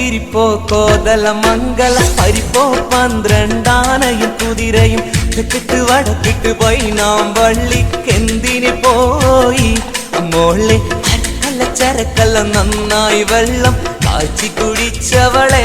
തിരിപ്പോ കോതല മംഗല പരിപ്പോ പന്ത്രണ്ടാനയും കുതിരയും തെക്കിട്ട് വടക്കിട്ട് പോയി നാം വള്ളിക്കെന്തിന് പോയി മോളെ അരക്കല്ല ചരക്കല്ല നന്നായി വെള്ളം കാച്ചി കുടിച്ചവളെ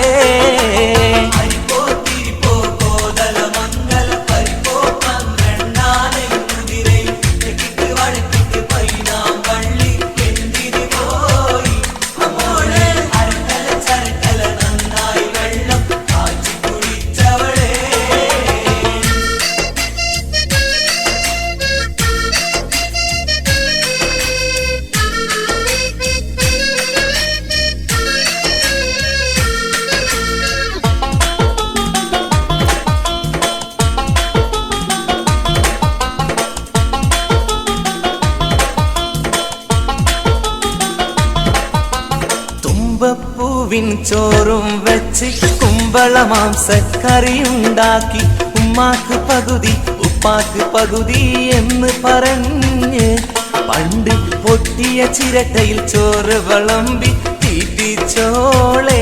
പൂവിൻ ചോറും വെച്ച് കുമ്പള മാംസക്കറിയുണ്ടാക്കി ഉമ്മാക്ക് പകുതി ഉപ്പാക്ക് പകുതി എന്ന് പറഞ്ഞ് പണ്ട് പൊട്ടിയ ചിരട്ടയിൽ ചോറ് വിളമ്പി തീറ്റിച്ചോളേ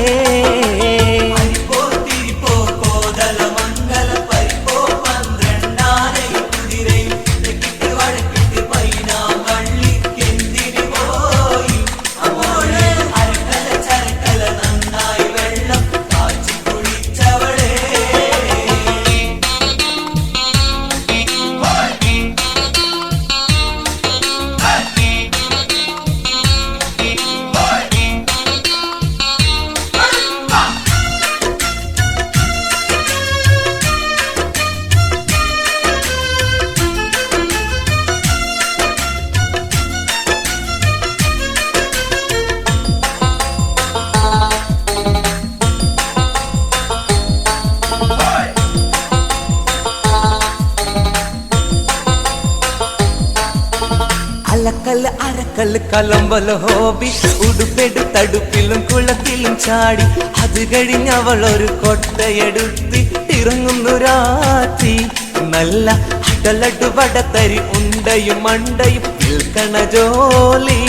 അലക്കല്ല് അരക്കല്ല് കലമ്പല ഹോബി ഉടുപ്പെടു തടുപ്പിലും കുളത്തിലും ചാടി അത് കഴിഞ്ഞവളൊരു കൊട്ടയെടുത്ത് ഇറങ്ങുന്നു രാത്രി നല്ല അടലടു വടത്തരി ഉണ്ടയും മണ്ടയും നിൽക്കണ ജോലി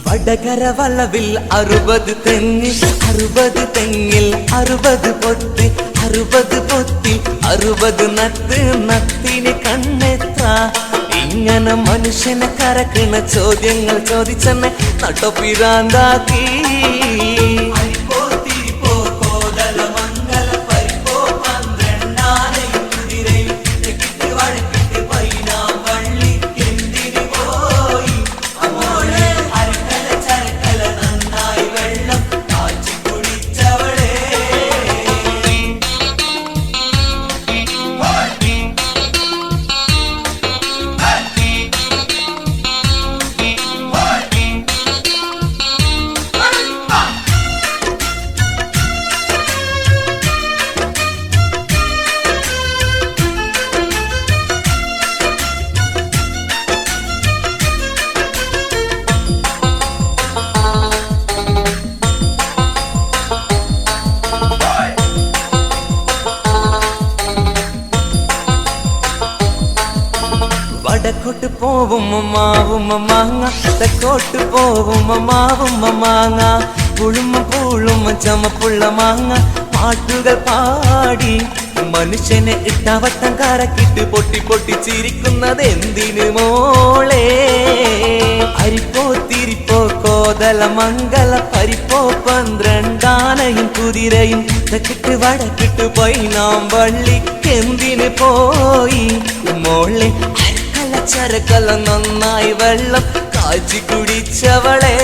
വടകര വളവിൽ 60 തെങ്ങ് 60 തെങ്ങിൽ 60 പൊത്ത് 60 പൊത്തിൽ 60 നത്ത് നത്തിന് കണ്ണെത്ര ഇങ്ങനെ മനുഷ്യനെ കരക്കണ ചോദ്യങ്ങൾ ചോദിച്ചെന്നെ നട്ടൊപ്പിരാന്താക്കി വടക്കോട്ട് പോവും മാവും മാങ്ങ തെക്കോട്ട് പോവും മാവും മാങ്ങ പുളുമ പൂളും ചമപ്പുള്ള മാങ്ങ പാട്ടുകൾ പാടി മനുഷ്യനെ ഇട്ടവട്ടം കറക്കിട്ട് പൊട്ടി പൊട്ടി ചിരിക്കുന്നത് എന്തിനു മോളെ അരിപ്പോ തിരിപ്പോ കോതല മംഗല പരിപ്പോ പന്ത്രണ്ടാനയും കുതിരയും തെക്കിട്ട് വടക്കിട്ട് പോയി നാം വള്ളിക്കെന്തിന് പോയി മോളെ ചരക്കല നന്നായി വെള്ളം കാച്ചി കുടിച്ചവളെ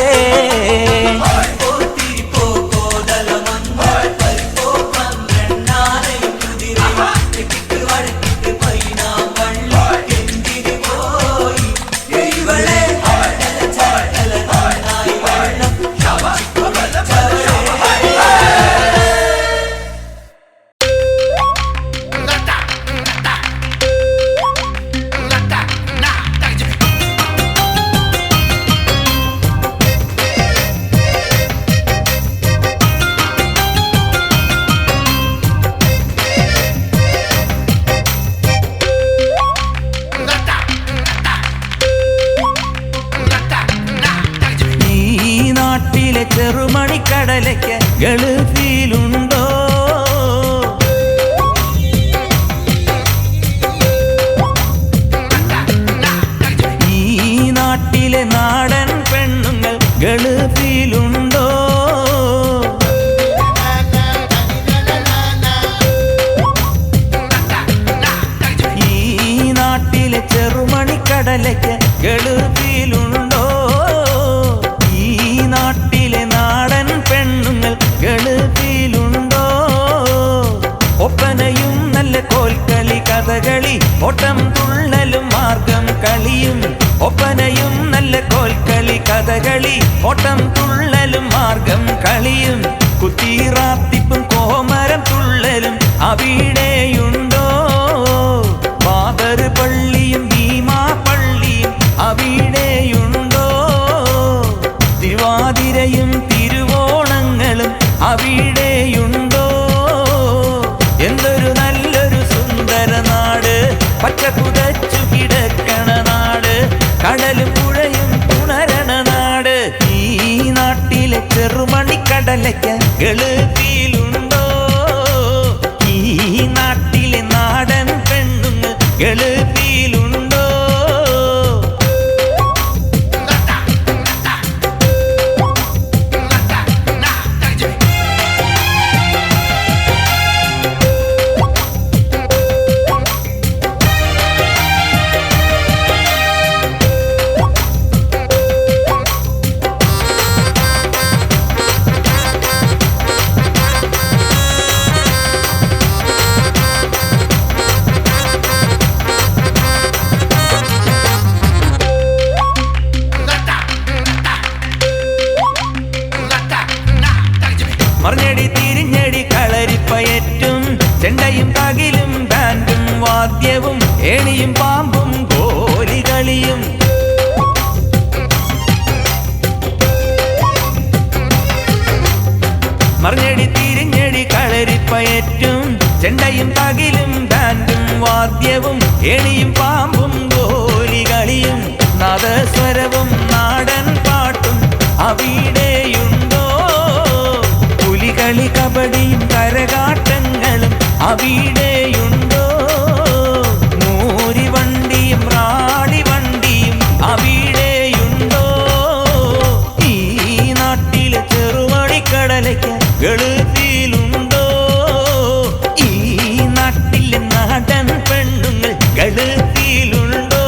ഗൾഫിലുണ്ടോ? ഈ നാട്ടിലെ നാടൻ പെണ്ണുങ്ങൾ ഗൾഫിലുണ്ടോ? ഈ നാട്ടിലെ ചെറുമണിക്കടലയ്ക്ക് ഗൾഫിലുണ്ടോ? ഈ നാട്ടിലെ നാടൻ പെണ്ണുങ്ങൾ ഗൾഫിലുണ്ടോ? ഒപ്പനയും നല്ല കോൽക്കളി കഥകളി ഓട്ടം തുള്ളലും മാർഗം കളിയും. ഒപ്പനയും നല്ല കോൽക്കളി കഥകളി ഓട്ടം തുള്ളലും മാർഗം കളിയും. കുത്തിറാത്തിപ്പും കോമരം തുള്ളലും അവിടെയുണ്ടോ? ബാദർ പള്ളിയും ഭീമാ പള്ളിയും അവിടെയുണ്ടോ? തിരുവാതിരയും തിരുവോണങ്ങളും അവിടെയുണ്ടോ? എന്തൊരു നല്ലൊരു സുന്ദര നാട്, പച്ച പുതച്ചു കിടക്കണ നാട്, കടലും പുഴയും ഉണരണ നാട്. ഈ നാട്ടിലെ ചെറുമണിക്കടലയ്ക്ക് ഗൾഫിലുണ്ടോ? ഈ നാട്ടിലെ നാടൻ പെണ്ണുങ്ങൾ ഗൾഫിലുണ്ടോ? മറിഞ്ഞടി തിരിഞ്ഞടി കളരിപ്പയറ്റും ചെണ്ടയും തകിലും ബാൻഡും വാദ്യവും ഏണിയും പാമ്പും ഗോലികളിയും. മറിഞ്ഞടി തിരിഞ്ഞടി കളരിപ്പയറ്റും ചെണ്ടയും തകിലും ബാൻഡും വാദ്യവും ഏണിയും പാമ്പും ഗോലികളിയും. നാദസ്വരവും നാടൻ പാട്ടും അവിടെയുണ്ടോ? പുലികളി കബഡിയും കരകാട്ടങ്ങളും അവിടെയുണ്ടോ? മൂരിവണ്ടിയും റാണിവണ്ടിയും അവിടെയുണ്ടോ? ഈ നാട്ടിലെ ചെറുമണിക്കടലയ്ക്ക് ഗൾഫിലുണ്ടോ? ഈ നാട്ടിലെ നാടൻ പെണ്ണുങ്ങൾ ഗൾഫിലുണ്ടോ?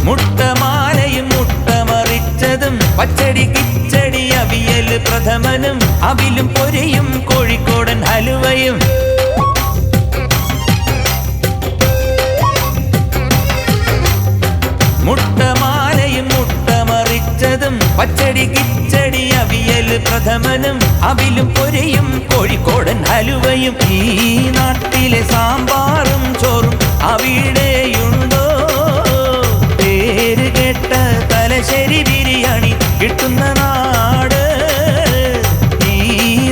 മുട്ടമാലയും മുട്ടമറിച്ചതും പച്ചടി കിച്ചടി അവിയൽ പ്രഥമനും അവിലും പൊരിയും കോഴിക്കോടൻ ഹലുവയും. മുട്ടമാലയും മുട്ടമറിച്ചതും പച്ചടി കിച്ചടി അവിയൽ പ്രഥമനും അവിലും പൊരിയും കോഴിക്കോടൻ ഹലുവയും. ഈ നാട്ടിലെ സാമ്പാറും ചോറും അവിടെയുണ്ടോ? പേര് കേട്ട തലശ്ശേരി ബിരിയാണി കിട്ടുന്ന നാട്. ഈ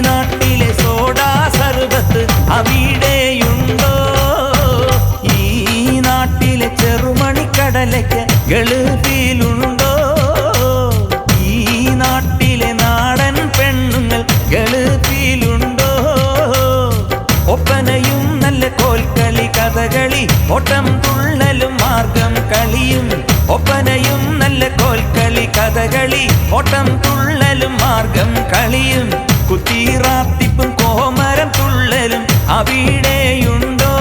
നാട്ടിലെ സോഡാ സർബത്ത് അവിടെയുണ്ടോ? ഈ നാട്ടിലെ ചെറുമണിക്കടലയ്ക്ക് ഗൾഫിലുണ്ടോ? ഈ നാട്ടിലെ നാടൻ പെണ്ണുങ്ങൾ ഗൾഫിലുണ്ടോ? ഒപ്പനയും നല്ല കോൽക്കളി കഥകളി ഓട്ടം തുള്ളലും മാർഗം കളിയും. ഒപ്പനയും നല്ല കോൽക്കളി കഥകളി ഓട്ടം തുള്ളലും മാർഗം കളിയും. കുത്തിറാത്തിപ്പും കോമരം തുള്ളലും അവിടെയുണ്ടോ?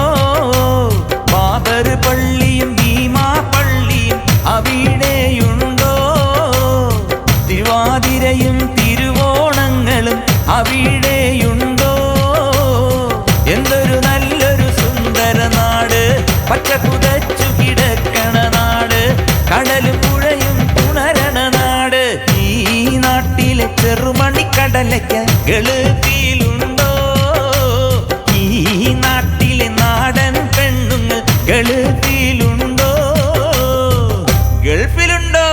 ബാദർ പള്ളിയും ഭീമാ പള്ളിയും അവിടെയുണ്ടോ? തിരുവാതിരയും തിരുവോണങ്ങളും അവിടെയുണ്ടോ? എന്തൊരു നല്ലൊരു സുന്ദര നാട്, പച്ച പുതച്ചു കിടക്കണ നാട്, കടലും പുഴയും ഉണരണ നാട്. ഈ നാട്ടിലെ ചെറുമണിക്കടലയ്ക്ക് ഗൾഫിലുണ്ടോ ഈ നാട്ടിലെ നാടൻ പെണ്ണുങ്ങൾ ഗൾഫിലുണ്ടോ ഗൾഫിലുണ്ടോ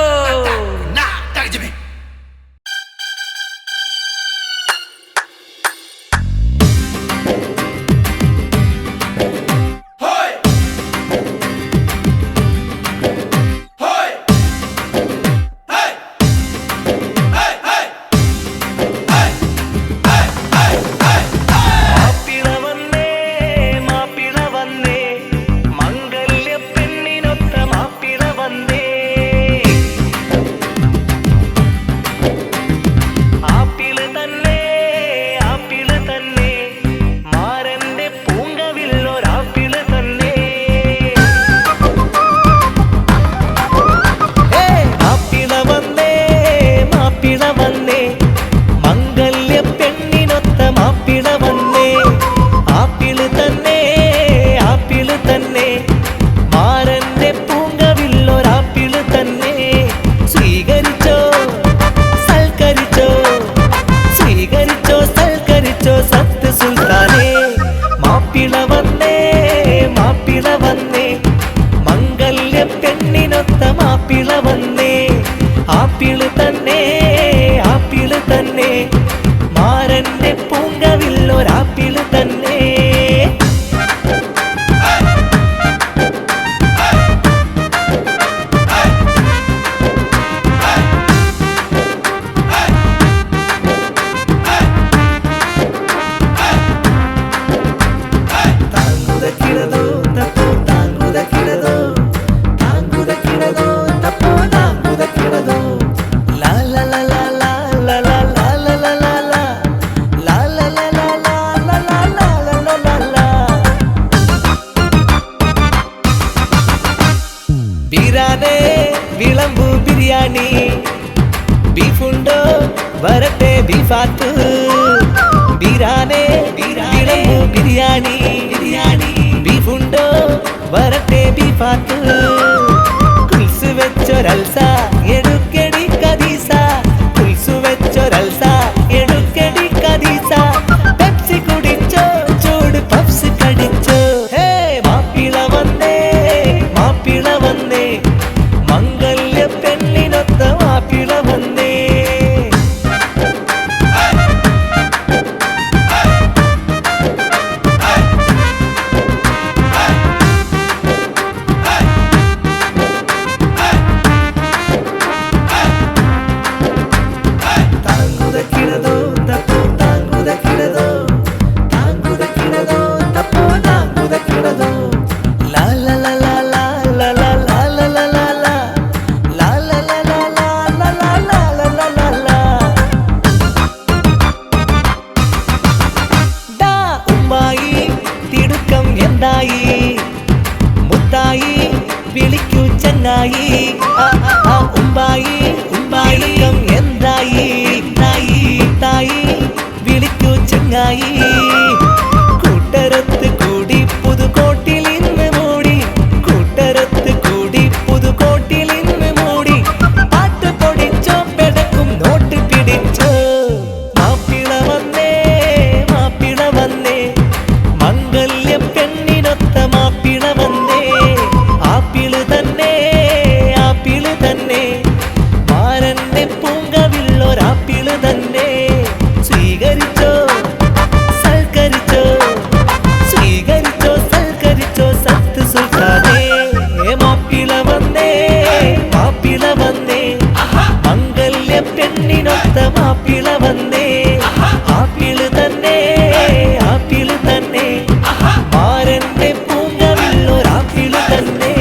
വിളമ്പു ബിരിയാണി ബീഫുണ്ടോ വരട്ടെ ബീഫാത്ത് ബിരാനെ വിളമ്പു ബിരിയാണി ബീഫുണ്ടോ വരട്ടെ ബീഫാത്ത് കുൽസ് വെച്ചൊരൽസ എടുക്കടി കദീസ കുൽസ് വെച്ചൊരൽസ എടുക്കടി കദീസ പെപ്സി കുടിച്ചോ ചൂട് പപ്സ് കടിച്ചോ ഹേ മാപ്പിള വന്നേ മംഗല്യ പെണ്ണിനൊത്ത മാപ്പിള വന്നേ മുത്തായി വിളിക്കൂ ചങ്ങായി ഉമ്പായി ഉമ്പായിക്കം എന്തായി തായി വിളിക്കൂ ചങ്ങായി കൂട്ടരത്ത് കൂടി പുതുകോട്ടിൽ ഇന്ന് മൂടി കൂട്ടരത്ത് കൂടി പുതുകോട്ടിൽ ഇന്ന് മൂടി പാട്ട് പൊടിച്ചോ പെടക്കും നോട്ട് പിടിച്ചോ മാപ്പിള വന്നേ മംഗല്യ പെണ്ണിനൊത്ത മാപ്പിള വന്നേ ആപ്പിള് തന്നെ മാരന്റെ പൂങ്കവില്ലൊരാപ്പിള് തന്നെ സ്വീകരിച്ചോ സൽക്കരിച്ചോ സത്ത് സുൽത്താനേ മാപ്പിള വന്നേ മംഗല്യ പെണ്ണിനൊത്ത മാപ്പിള വന്നേ ആപ്പിള് തന്നെ മാരന്റെ പൂങ്കവില്ലൊരാപ്പിള് തന്നെ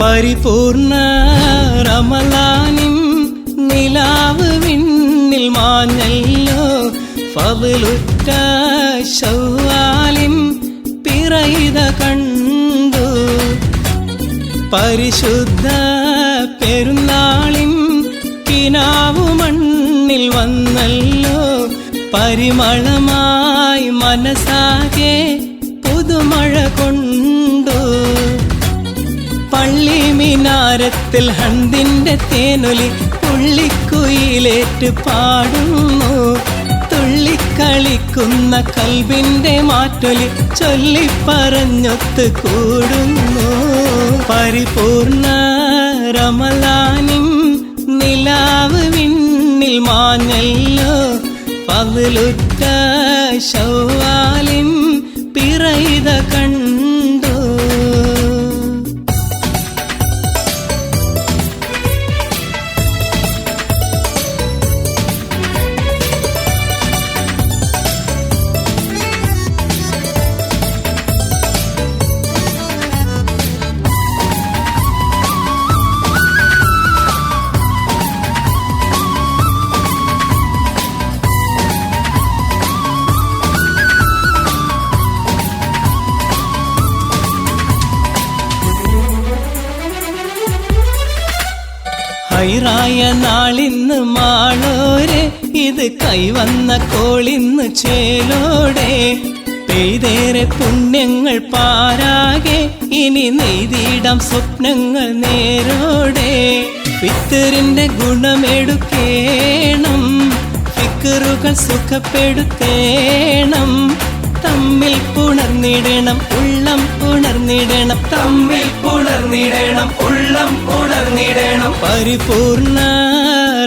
പരിപൂർണ റമളാനിൻ നിലാവ് വിണ്ണിൽ മണ്ണിൽ മാഞ്ഞല്ലോ ഫളുറ്റ ശൗവാലിൻ പിറയിത കണ്ടു പരിശുദ്ധ പെരുന്നാളിൻ കിനാവു മണ്ണിൽ വന്നല്ലോ പരിമളമായി മനസ്സാകെ പുതുമഴ കൊണ്ടു പള്ളി മിനാരത്തിൽ ഹന്തിന്റെ തേനൊലി പുള്ളിക്കുയിലേറ്റ് പാടുന്നു തുള്ളിക്കളിക്കുന്ന കൽബിന്റെ മാറ്റൊലി ചൊല്ലിപ്പറഞ്ഞൊത്ത് കൂടുന്നു പരിപൂർണ റമളാനിൻ നിലാവ് വിണ്ണിൽ മാഞ്ഞല്ലോ ഫളുറ്റ ശൗവാലിൻ പിറയിത കണ്ടു ഹൈറായ നാളിന്ന് മാളോരെ ഇത് കൈവന്ന കോളിന്ന് ചേലോടെ പെയ്തേറെ പുണ്യങ്ങൾ പാരാകെ ഇനി നെയ്തിടാം സ്വപ്നങ്ങൾ നേരോടെ ഫിത്തറിന്റെ ഗുണമെടുക്കേണം ഫിക്കറുകൾ സുഖപ്പെടുത്തേണം തമ്മിൽ പുണർന്നിടണം ഉള്ളം പുണർന്നിടണം തമ്മിൽ പുണർന്നിടണം ഉള്ളം പുണർന്നിടണം പരിപൂർണ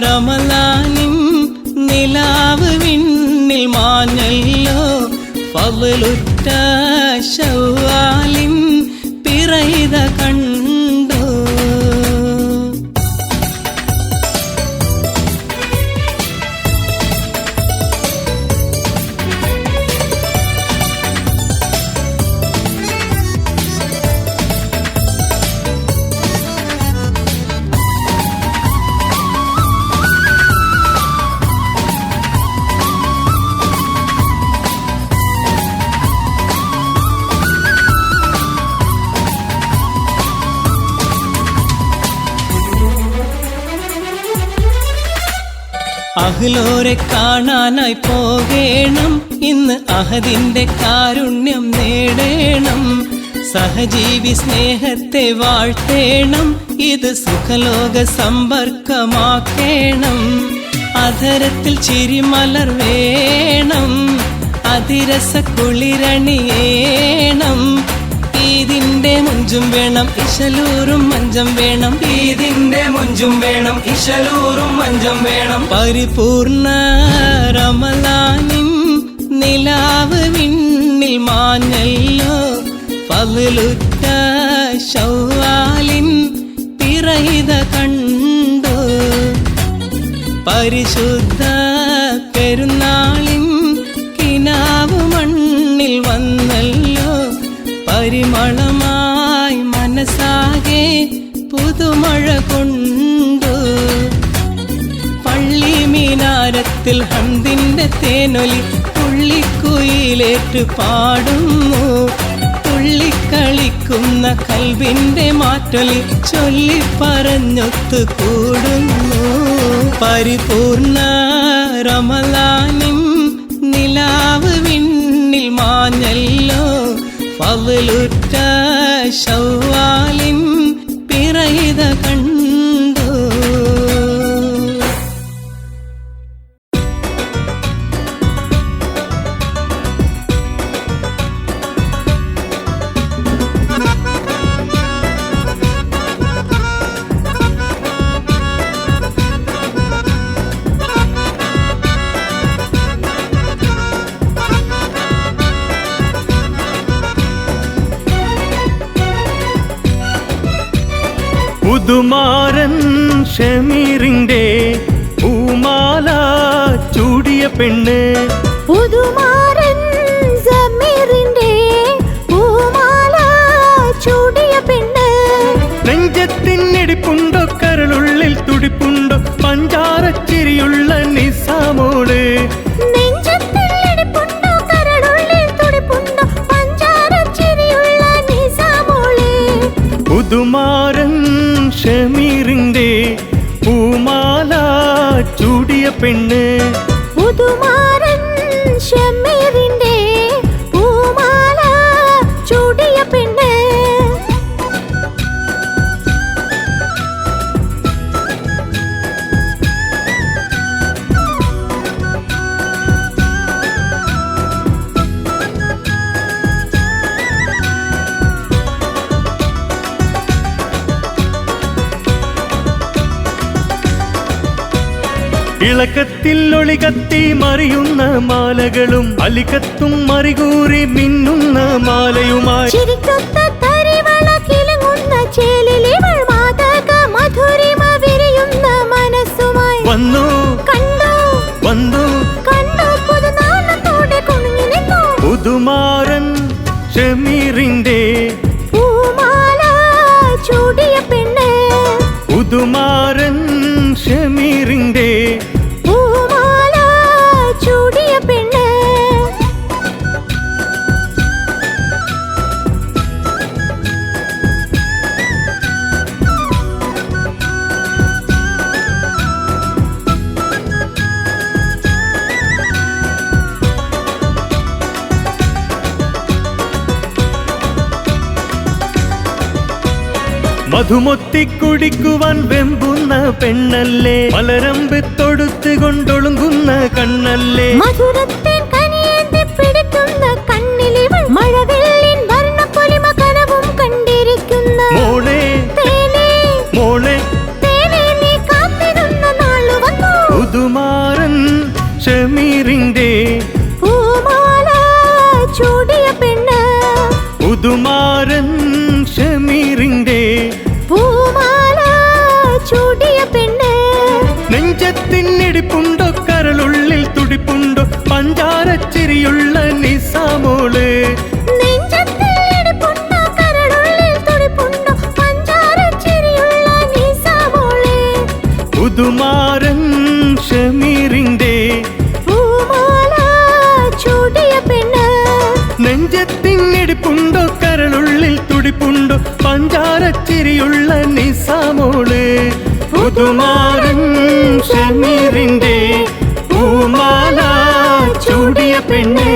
റമളാനിൻ നിലാവ് വിണ്ണിൽ മാഞ്ഞല്ലോ ഫളുറ്റ ശൗവാലിൻ പിറയിത കണ്ടു അഹ്ലോരെ കാണാനായി പോകേണം ഇന്ന് അഹദിന്റെ കാരുണ്യം നേടേണം സഹജീവി സ്നേഹത്തെ വാഴ്ത്തേണം ഇത് സുഖലോക സമ്പർക്കമാക്കേണം അധരത്തിൽ ചിരിമലർ വേണം അതിരസ കുളിരണിയേണം ഈദിന്റെ മുഞ്ചും വേണം ഇശലൂറും മഞ്ചം വേണം ഈദിന്റെ മുഞ്ചും വേണം ഇശലൂറും മഞ്ചം വേണം പരിപൂർണ റമളാനിൻ നിലാവ് വിണ്ണിൽ മാഞ്ഞല്ലോ ഫളുറ്റ ശൗവാലിൻ പിറയിത കണ്ടു പരിശുദ്ധ പെരുന്നാളിൻ കിനാവ് മണ്ണിൽ വന്നല്ലോ പരിമളമായി മനസ്സാകെ പുതുമഴ കൊണ്ടു പള്ളി മിനാരത്തിൽ ഹന്തിന്റെ തേനൊലി പുള്ളിക്കുയിലേറ്റ് പാടുന്നു തുള്ളിക്കളിക്കുന്ന കൽബിന്റെ മാറ്റൊലി ചൊല്ലിപ്പറഞ്ഞൊത്ത് കൂടുന്നു പരിപൂർണ റമളാനിൻ നിലാവ് വിണ്ണിൽ മാഞ്ഞല്ലോ ഫളുറ്റ ശൗവാലിൻ പിറയിത കണ്ടു പുതുമാരൻ ഷമീറിന്റെ പൂമാല ചൂടിയ പെണ്ണ് പുതുമാരൻ സമീറിന്റെ പൂമാല ചൂടിയ പെണ്ണ് നെഞ്ചത്തിനിടിപ്പുണ്ടോ കരളുള്ളിൽ തുടിപ്പുണ്ടോ പഞ്ചാരച്ചിരിയുള്ള നിസാമോള്. നെഞ്ചത്തിൽ ഇടിപ്പുണ്ടോ കരളുള്ളിൽ തുടിപ്പുണ്ടോ പഞ്ചാരച്ചിരിയുള്ള നിസാമോളെ. പുതുമാരൻ ഷമീറിന്റെ പൂമാല ചൂടിയ പെണ്ണ്. പുതുമാരൻ ഷമീറിന്റെ പൂമാല ചൂടിയ പെണ്ണ്. ഇളക്കത്തിൽ ഒളികത്തി മറിയുന്ന മാലകളും അലികത്തും മറികൂറി മിന്നുന്ന മാലയുമായി ചിരിക്കൊത്ത തരിവള കിലുങ്ങുന്ന ചേലിലിവൾ മാതക മധുരിമ വിരിയുന്ന മനസ്സുമായി വന്നു കണ്ടു വന്നു കണ്ടു പുതുനാളത്തോടെ കുണുങ്ങി നിന്നു. പുതുമാരൻ ഷമീറിന്റെ പൂമാല ചൂടിയ പെണ്ണ്. പുതുമാരൻ ഷമീറിന്റെ പൂമാല ചൂടിയ പെണ്ണ്. മധുമൊത്തി കുടിക്കുവാൻ വെമ്പുന്ന പെണ്ണല്ലേ, മലരമ്പ് തൊടുത്ത് കൊണ്ടൊളുങ്ങുന്ന കണ്ണല്ലേ. മധുരത്തിൻ കനിയേന്തി പിടിക്കുന്ന കണ്ണിലിവൾ മഴവെള്ളിൻ വർണ്ണപ്പൊലിമ കനവും കണ്ടിരിക്കുന്ന മോളെ തേനേ മോളെ തേനേ നീ കാത്തിരുന്ന നാളു വന്നു. പുതുമാരൻ ഷമീറിന്റെ പൂമാല ചൂടിയ പെണ്ണ്. പുതുമാരൻ ഷമീറിന്റെ പൂമാല ചൂടിയ പെണ്ണ്. നെഞ്ചത്തിനിടിപ്പുണ്ടോ കരളുള്ളിൽ തുടിപ്പുണ്ടോ പഞ്ചാരച്ചിരിയുള്ള നിസാമോള്. നെഞ്ചത്തിൽ ഇടിപ്പുണ്ടോ കരളുള്ളിൽ തുടിപ്പുണ്ടോ പഞ്ചാരച്ചിരിയുള്ള നിസാമോളെ. പുതുമാരൻ ഷമീറിന്റെ പൂമാല ചൂടിയ പെണ്ണ്. നെഞ്ചത്തിനിടിപ്പുണ്ടോ കരളുള്ളിൽ തുടിപ്പുണ്ടോ പഞ്ചാരച്ചിരിയുള്ള നിസാമോള്. പുതുമാരൻ ഷമീറിന്റെ പൂമാല ചൂടിയ പെണ്ണ്.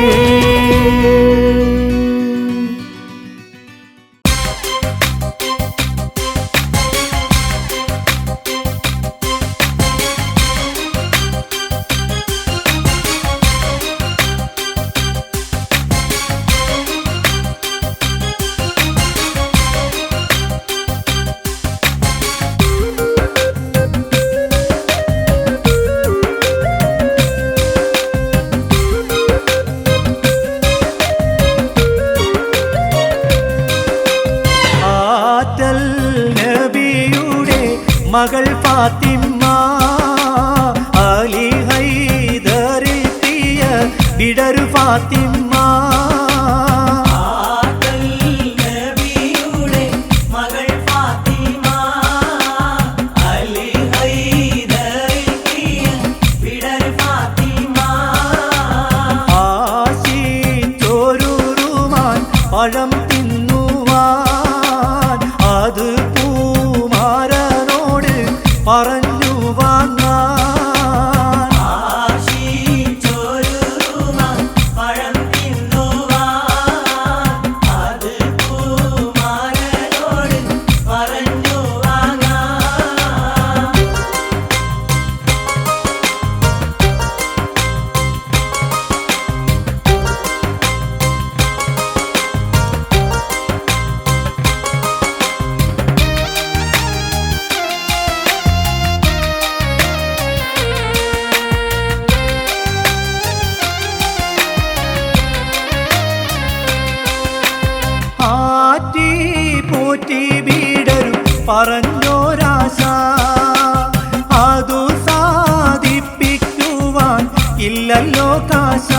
മകൾ ഫാത്തിമ അലി ഹൈദറിയ വിടരു ഫാത്തിമ. പഴം തിന്നുവാൻ അത് പൂമാരനോട് പറഞ്ഞു വാങ്ങാൻ. പോറ്റി വീടരും പറഞ്ഞോരാശ അതു സാധിപ്പിക്കുവാൻ ഇല്ലല്ലോ കാശ.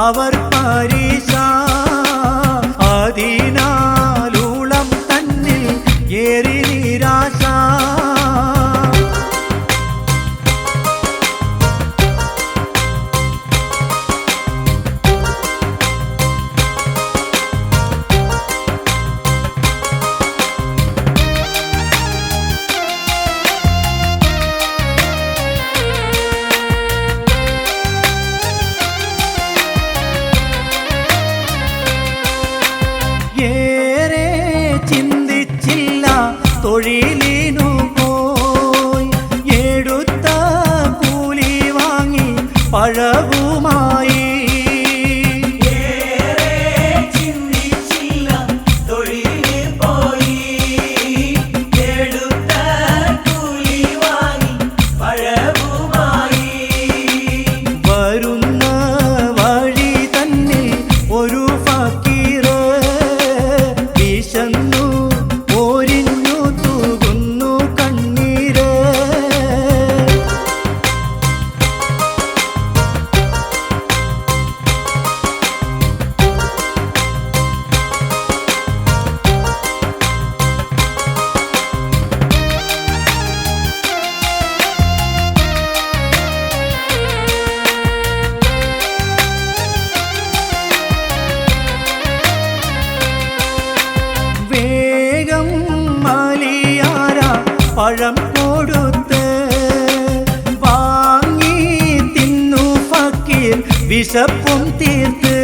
അവർ പരീശ അതിനാലുളം തന്നിൽ ഏറി നിരാശ ഏറെ ചിന്തിച്ചില്ല തൊഴിലിനു പോയി എടുത്ത കൂലി വാങ്ങി പഴവുമായി വരുന്ന വഴി തന്നെ ഒരു ഫക്കീർ വിശന്നു പോരിഞ്ഞു തൂകുന്നു കണ്ണീര് വേഗം മലിയാര പഴം കൊടുത്ത് വാങ്ങി തിന്നു ഫക്കീർ വിശപ്പും തീർത്ത്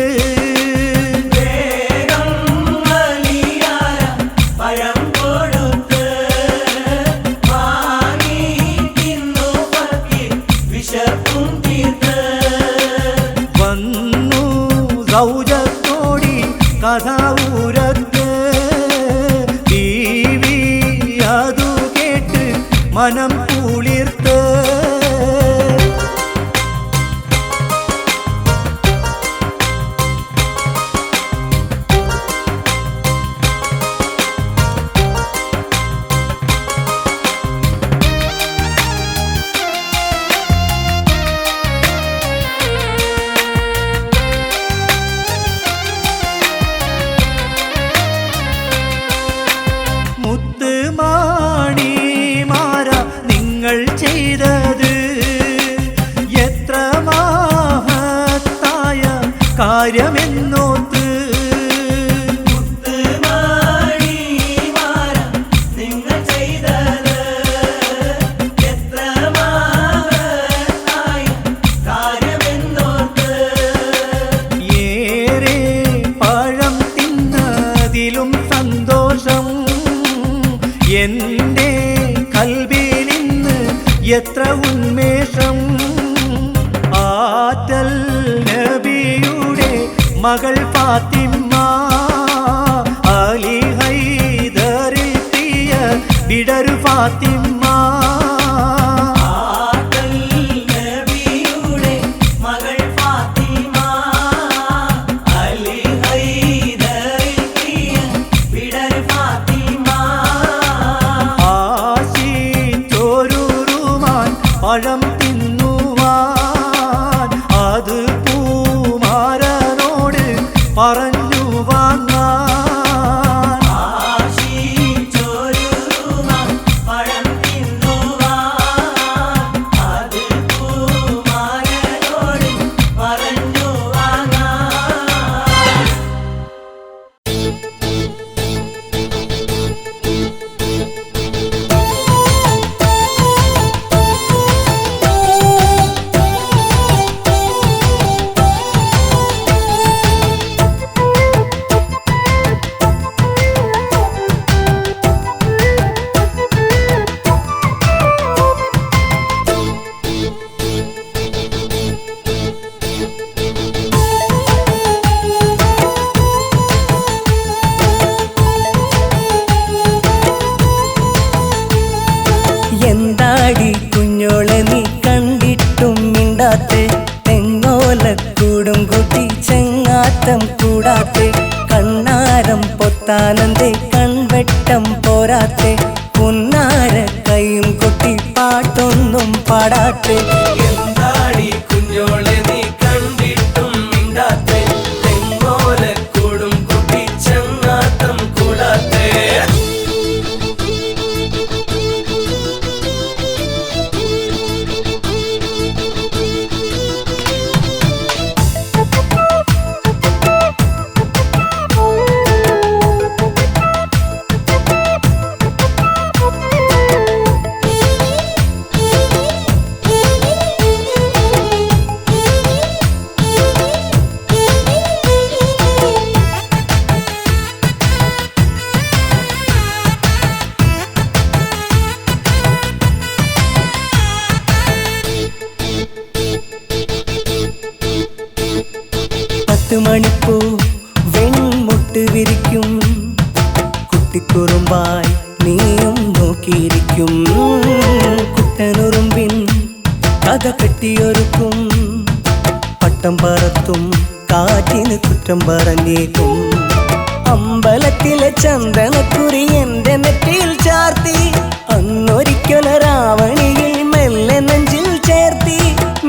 വന്നു സൗജത്തോടി കഥ ഉരത്ത് ബീവി അതു കേട്ട് മനം കുളിർത്ത് മുത്ത് മാണിമാര നിങ്ങൾ ചെയ്തത് എത്ര മഹത്തായ കാര്യമെന്നോത്ത് ഏറെ പഴം തിന്നതിലും സന്തോഷം എന്റെ കൽബിലിന്ന് എത്ര ഉന്മേഷം ആറ്റൽ നബിയുടെ മകൾ ഫാത്തിമ അലി ഹൈദറിൽ പ്രിയ വിടരു ഫാത്തിമ പഴം തിന്നുവാൻ അത് പൂമാരനോട് പറഞ്ഞു വാങ്ങാൻ താനന്റെ കൺവെട്ടം പോരാത്തെ പുന്നാര കൈയും കൊട്ടി പാട്ടൊന്നും പാടാത്തെ എന്താടി കുഞ്ഞോളെ നീ കണ്ടിട്ടും മിണ്ടാത്തെ 10 മണിപ്പൂ വെൺമുട്ട് വിരിക്കും കുട്ടിക്കുറുമ്പായി നീയും നോക്കിയിരിക്കും കുട്ടനുറുമ്പിൻ കഥ കെട്ടിയൊരുക്കും പട്ടം പറത്തും കാറ്റിന് കുറ്റം പറഞ്ഞേക്കും അമ്പലത്തിലെ ചന്ദനക്കുറി എന്റെ നെറ്റിയിൽ ചാർത്തി അന്നൊരിക്കലൊരാവണിയിൽ മെല്ലെ നെഞ്ചിൽ ചേർത്തി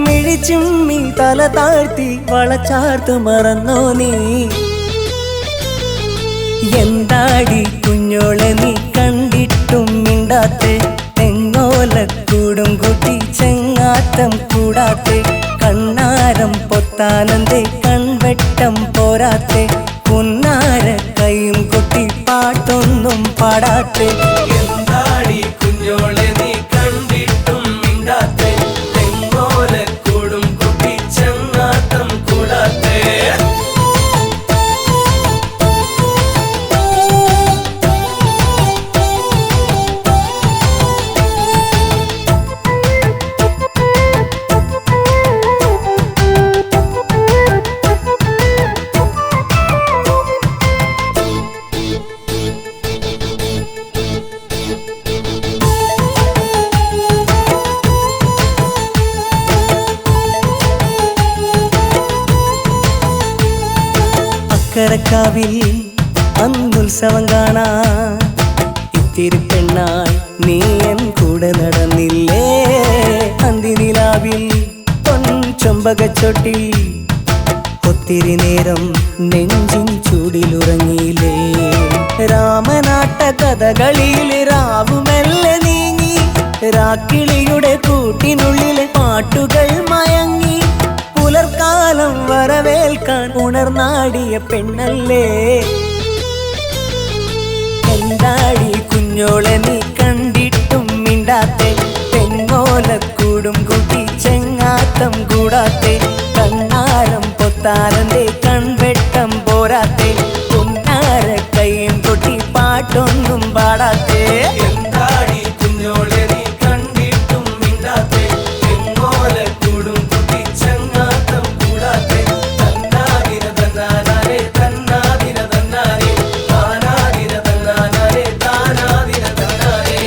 മിഴിച്ചുമ്മി തല താഴ്ത്തി വളച്ചാർത്ത് മറന്നോ നീ എന്താടി കുഞ്ഞോളെ നീ കണ്ടിട്ടും മിണ്ടാത്തെ തെങ്ങോലക്കൂടും കൂട്ടി ചെങ്ങാത്തം കൂടാത്തെ കണ്ണാരം പൊത്താനന്തേ കൺവെട്ടം പോരാത്തെ പുന്നാര കൈയും കൊട്ടി പാട്ടൊന്നും പാടാത്തെ എന്താടി കുഞ്ഞോളെ നീ കണ്ടിട്ടും മിണ്ടാത്തെ തെങ്ങോലക്കൂടും കൂട്ടി ചെങ്ങാത്തം കൂടാത്തെ അക്കരക്കാവിൽ അന്നുത്സവം കാണാൻ ഇത്തിരി പെണ്ണായി നീ എൻ കൂടെ നടന്നില്ലേ അന്തിനിലാവിൽ പൊൻചൊമ്പകച്ചൊട്ടി ഒത്തിരി നേരം നെഞ്ചിൻ ചൂടിലുറങ്ങിയില്ലേ രാമനാട്ട കഥകളിയിൽ രാവുമെല്ലെ നീങ്ങി രാക്കിളിയുടെ കൂട്ടിനുള്ളിലെ പാട്ടുകൾ മയങ്ങി പുലർക്കാലം വരവേൽക്കാൻ ഉണർന്നാടിയ പെണ്ണല്ലേ എന്താടി കുഞ്ഞോളെ നീ കണ്ടിട്ടും മിണ്ടാത്തെ തെങ്ങോലക്കൂടും കൂട്ടി ചെങ്ങാത്തം കൂടാത്തെ കണ്ണാരം പൊത്താനന്തേ കൺവെട്ടം പോരാത്തെ പുന്നാര കൈയും കൊട്ടി പാട്ടൊന്നും പാടാത്തെ എന്താടി കുഞ്ഞോളെ നീ കണ്ടിട്ടും മിണ്ടാത്തെ തെങ്ങോലക്കൂടും കൂട്ടി ചെങ്ങാത്തം കൂടാത്തെ തന്നാദിന തന്നാനാരെ തന്നാദിന തന്നാരെ താനാദിന തന്നാനാരെ താനാദിന തന്നാരെ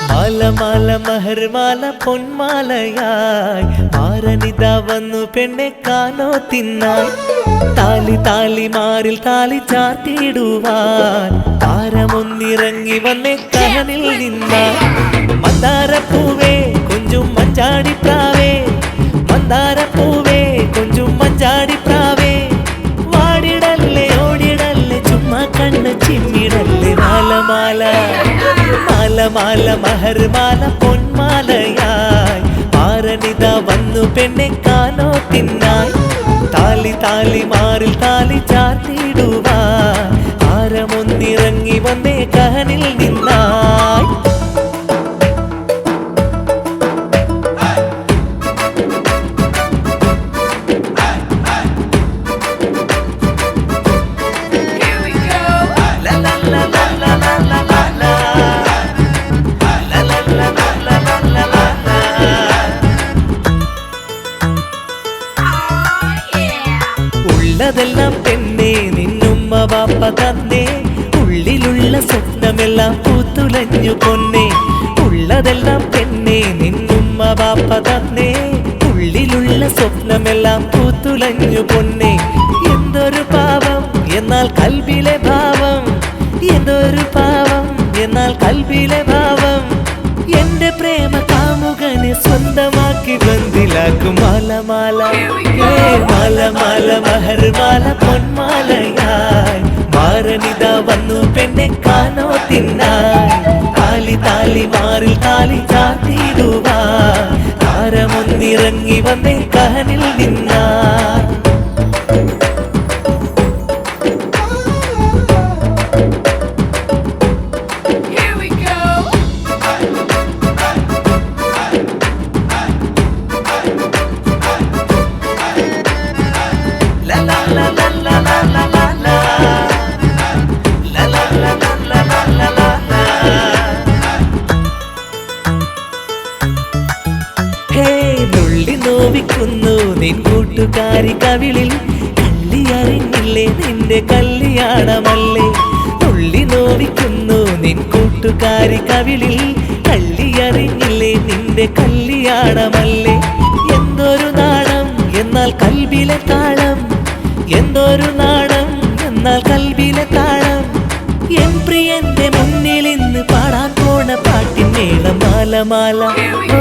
മാല മാല മഹർമാല പൊന്മാലയായി ആരനിതാ വന്നു പെണ്ണെ കാനോ തിന്നായി താലി താലി മാറിൽ താലി ചാർത്തിയിടുവാൻ താരമൊന്നിറങ്ങി വന്നേ കഹനിൽ നിന്നായി മന്ദാരപ്പൂവേ കൊഞ്ചും മഞ്ചാടിപ്രാവേ മന്ദാരപ്പൂവേ കൊഞ്ചും മഞ്ചാടിപ്രാവേ വാടിടല്ലേ ഓടിടല്ലേ ചുമ്മാ കണ്ണ് ചിമ്മിടല്ലേ മാല മാല മാല മാല മഹർമാല പൊന്മാലയായി ആരനിതാ വന്നു പെണ്ണെ കാനോ തിന്നായി താലി താലി മാറിൽ താലി ചാർത്തിയിടുവാൻ ആരമൊന്നിറങ്ങി വന്നേ കഹനിൽ നിന്നായി ഉള്ളതെല്ലാം പെണ്ണേ നിന്നുമ്മ വാപ്പ തന്നേ ഉള്ളിലുള്ള സ്വപ്നമെല്ലാം പൂത്തുലഞ്ഞു പൊന്നേ ഉള്ളതെല്ലാം പെണ്ണേ നിന്നുമ്മ വാപ്പ തന്നേ ഉള്ളിലുള്ള സ്വപ്നമെല്ലാം പൂത്തുലഞ്ഞു പൊന്നേ എന്തൊരു പാവം എന്നാൽ കൽബിലെ ഭാവം എന്തൊരു പാവം എന്നാൽ കൽബിലെ ഭാവം എന്റെ പ്രേമ കാമുകനെ സ്വന്തമാക്കി ബന്ദിലാക്കും മാല മാല മാല മാല മഹർമാല പൊന്മാലയായി മാരനിതാ വന്നു പെണ്ണെ കാനോ തിന്നായി താലി താലി മാറിൽ താലി ചാർത്തിയിടുവാൻ താരമൊന്നിറങ്ങി വന്നേ കഹനിൽ നിന്നായി നോവിക്കുന്നു നിൻ കൂട്ടുകാരി കവിളിൽ കല്ലിയറിഞ്ഞില്ലേ നിന്റെ കല്യാണമല്ലേ തുള്ളി നോവിക്കുന്നു നിൻ കൂട്ടുകാരി കവിളിൽ കല്ലിയറിഞ്ഞില്ലേ നിന്റെ കല്യാണമല്ലേ എന്തൊരു നാണം എന്നാൽ കൽബിലെ താളം എന്തൊരു നാണം എന്നാൽ കൽബിലെ താളം എൻ പ്രിയന്റെ മുന്നിൽ ഇന്ന് പാടാൻ പോണ പാട്ടിൻ മേളം മാലമാല ഓ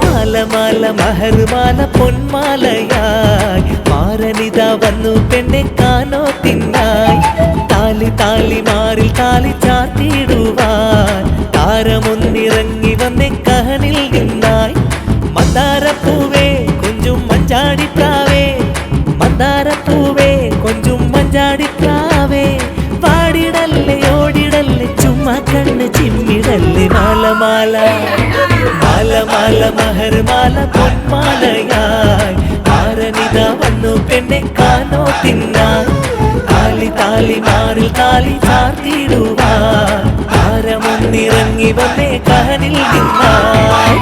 മാലമാല മഹർമാല പൊന്മാലയായി മാരനിത വന്നു പെണ്ണെ കാനോത്തിനായി താലി താലി മാറിൽ താലി ചാർത്തിടുവാൻ താരമൊന്നിറങ്ങി വന്നെ കഹനിൽ നിന്നായി മന്ദാരപ്പൂവേ കൊഞ്ചും മഞ്ചാടിപ്രാവേ മന്ദാരപ്പൂവേ കൊഞ്ചും മഞ്ചാടിപ്രാവേ പാടിടല്ലേ ഓടിടല്ലേ ചുമ്മാ കണ്ണ് ചിമ്മിടല്ലേ മാലമാല മാലമാല മഹർമാല പൊന്മാലയായി ആരനിത വന്നു പെണ്ണെ കാനോത്തിനായി താലി താലി മാറിൽ താലി ചാർത്തിടുവാൻ താരമൊന്നിറങ്ങി വന്നേ കഹനിൽ നിന്നായി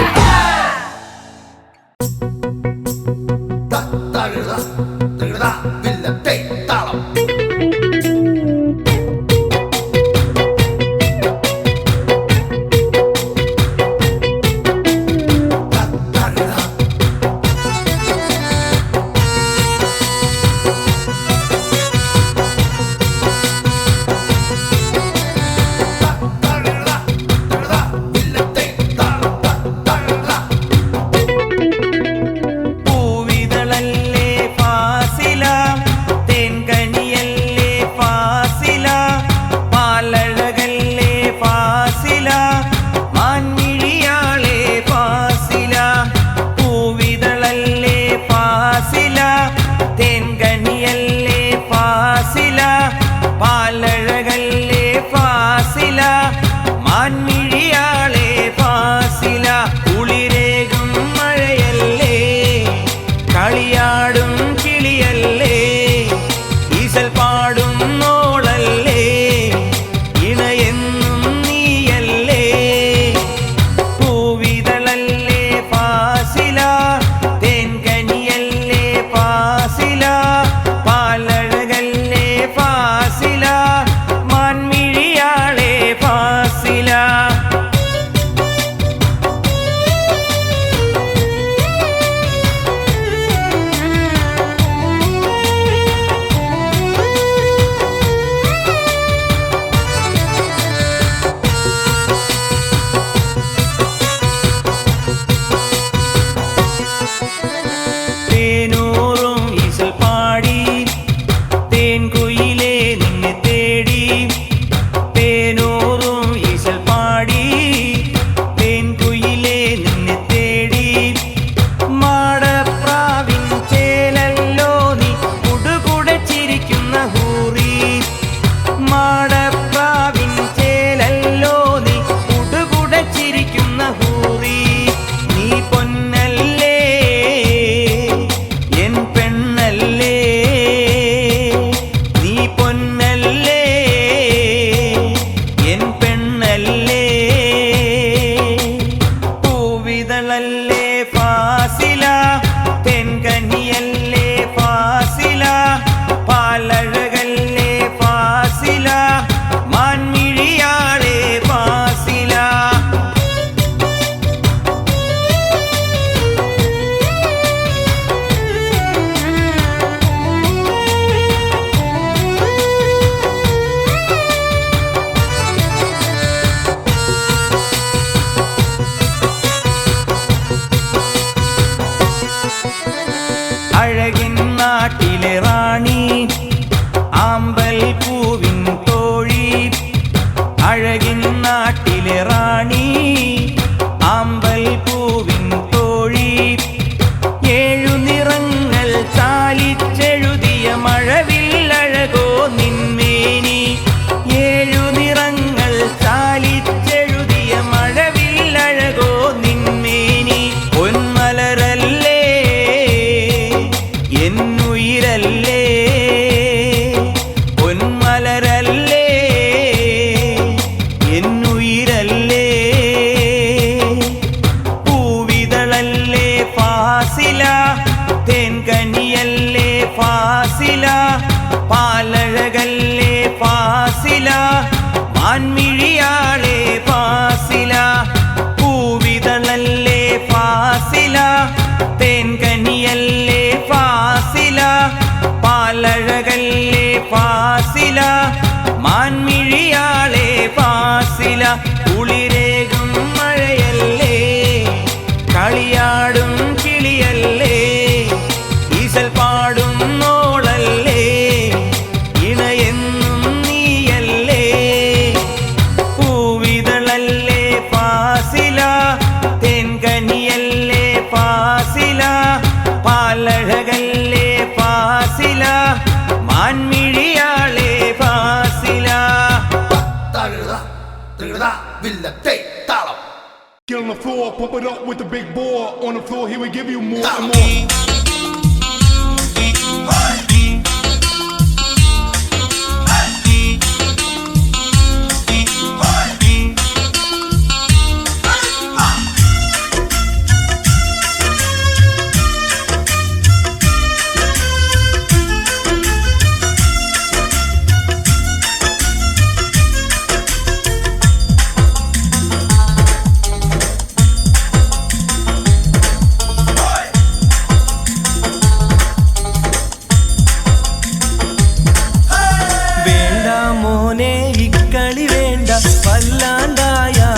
പൊന്മലരല്ലേ എന്നുയിരല്ലേ മാൻമിഴിയാളെ ഫാസില പൂവിതളല്ലേ ഫാസില തേൻകനിയല്ലേ ഫാസില പാലഴകല്ലേ ഫാസില മാൻമിഴിയാളെ ഫാസില കുളിരേകും മഴയല്ലേ കളിയാടും കിളിയല്ലേ ഈസൽ പാടും നോളല്ലേ ഇണയെന്നും നീയല്ലേ പൂവിതളല്ലേ Fasila തേൻകനിയല്ലേ Fasila പാലഴകല്ലേ Fasila മാൻമിഴിയാളെ Fasila. Get on the floor, pump it up with the big boy. On the floor, he will give you more and more.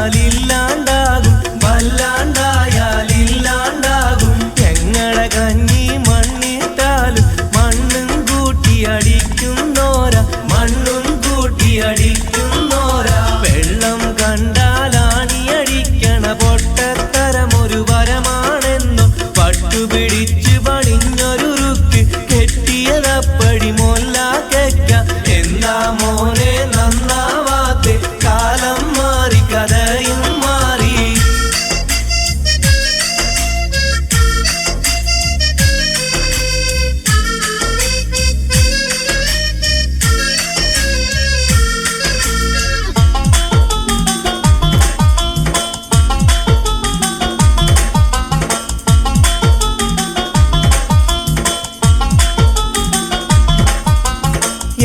വല്ലാണ്ടായാലില്ലാണ്ടാകും വല്ലാണ്ടായാലില്ലാണ്ടാകും ഞങ്ങളെ കഞ്ഞി മണ്ണിട്ടാലും മണ്ണും കൂട്ടി അടിക്കുന്നോര മണ്ണും കൂട്ടി അടിക്കുന്നോര വെള്ളം കണ്ടാലാണി അടിക്കണ പൊട്ടത്തരമൊരു വരമാണെന്നോ പട്ടുപിടിച്ച് പണിഞ്ഞൊരുറുക്ക് കെട്ടിയതപ്പടി മൊല്ലാക്ക എന്താ മോനെ നന്നാവാത്തെ കാലം മാറി കഥയും മാറി.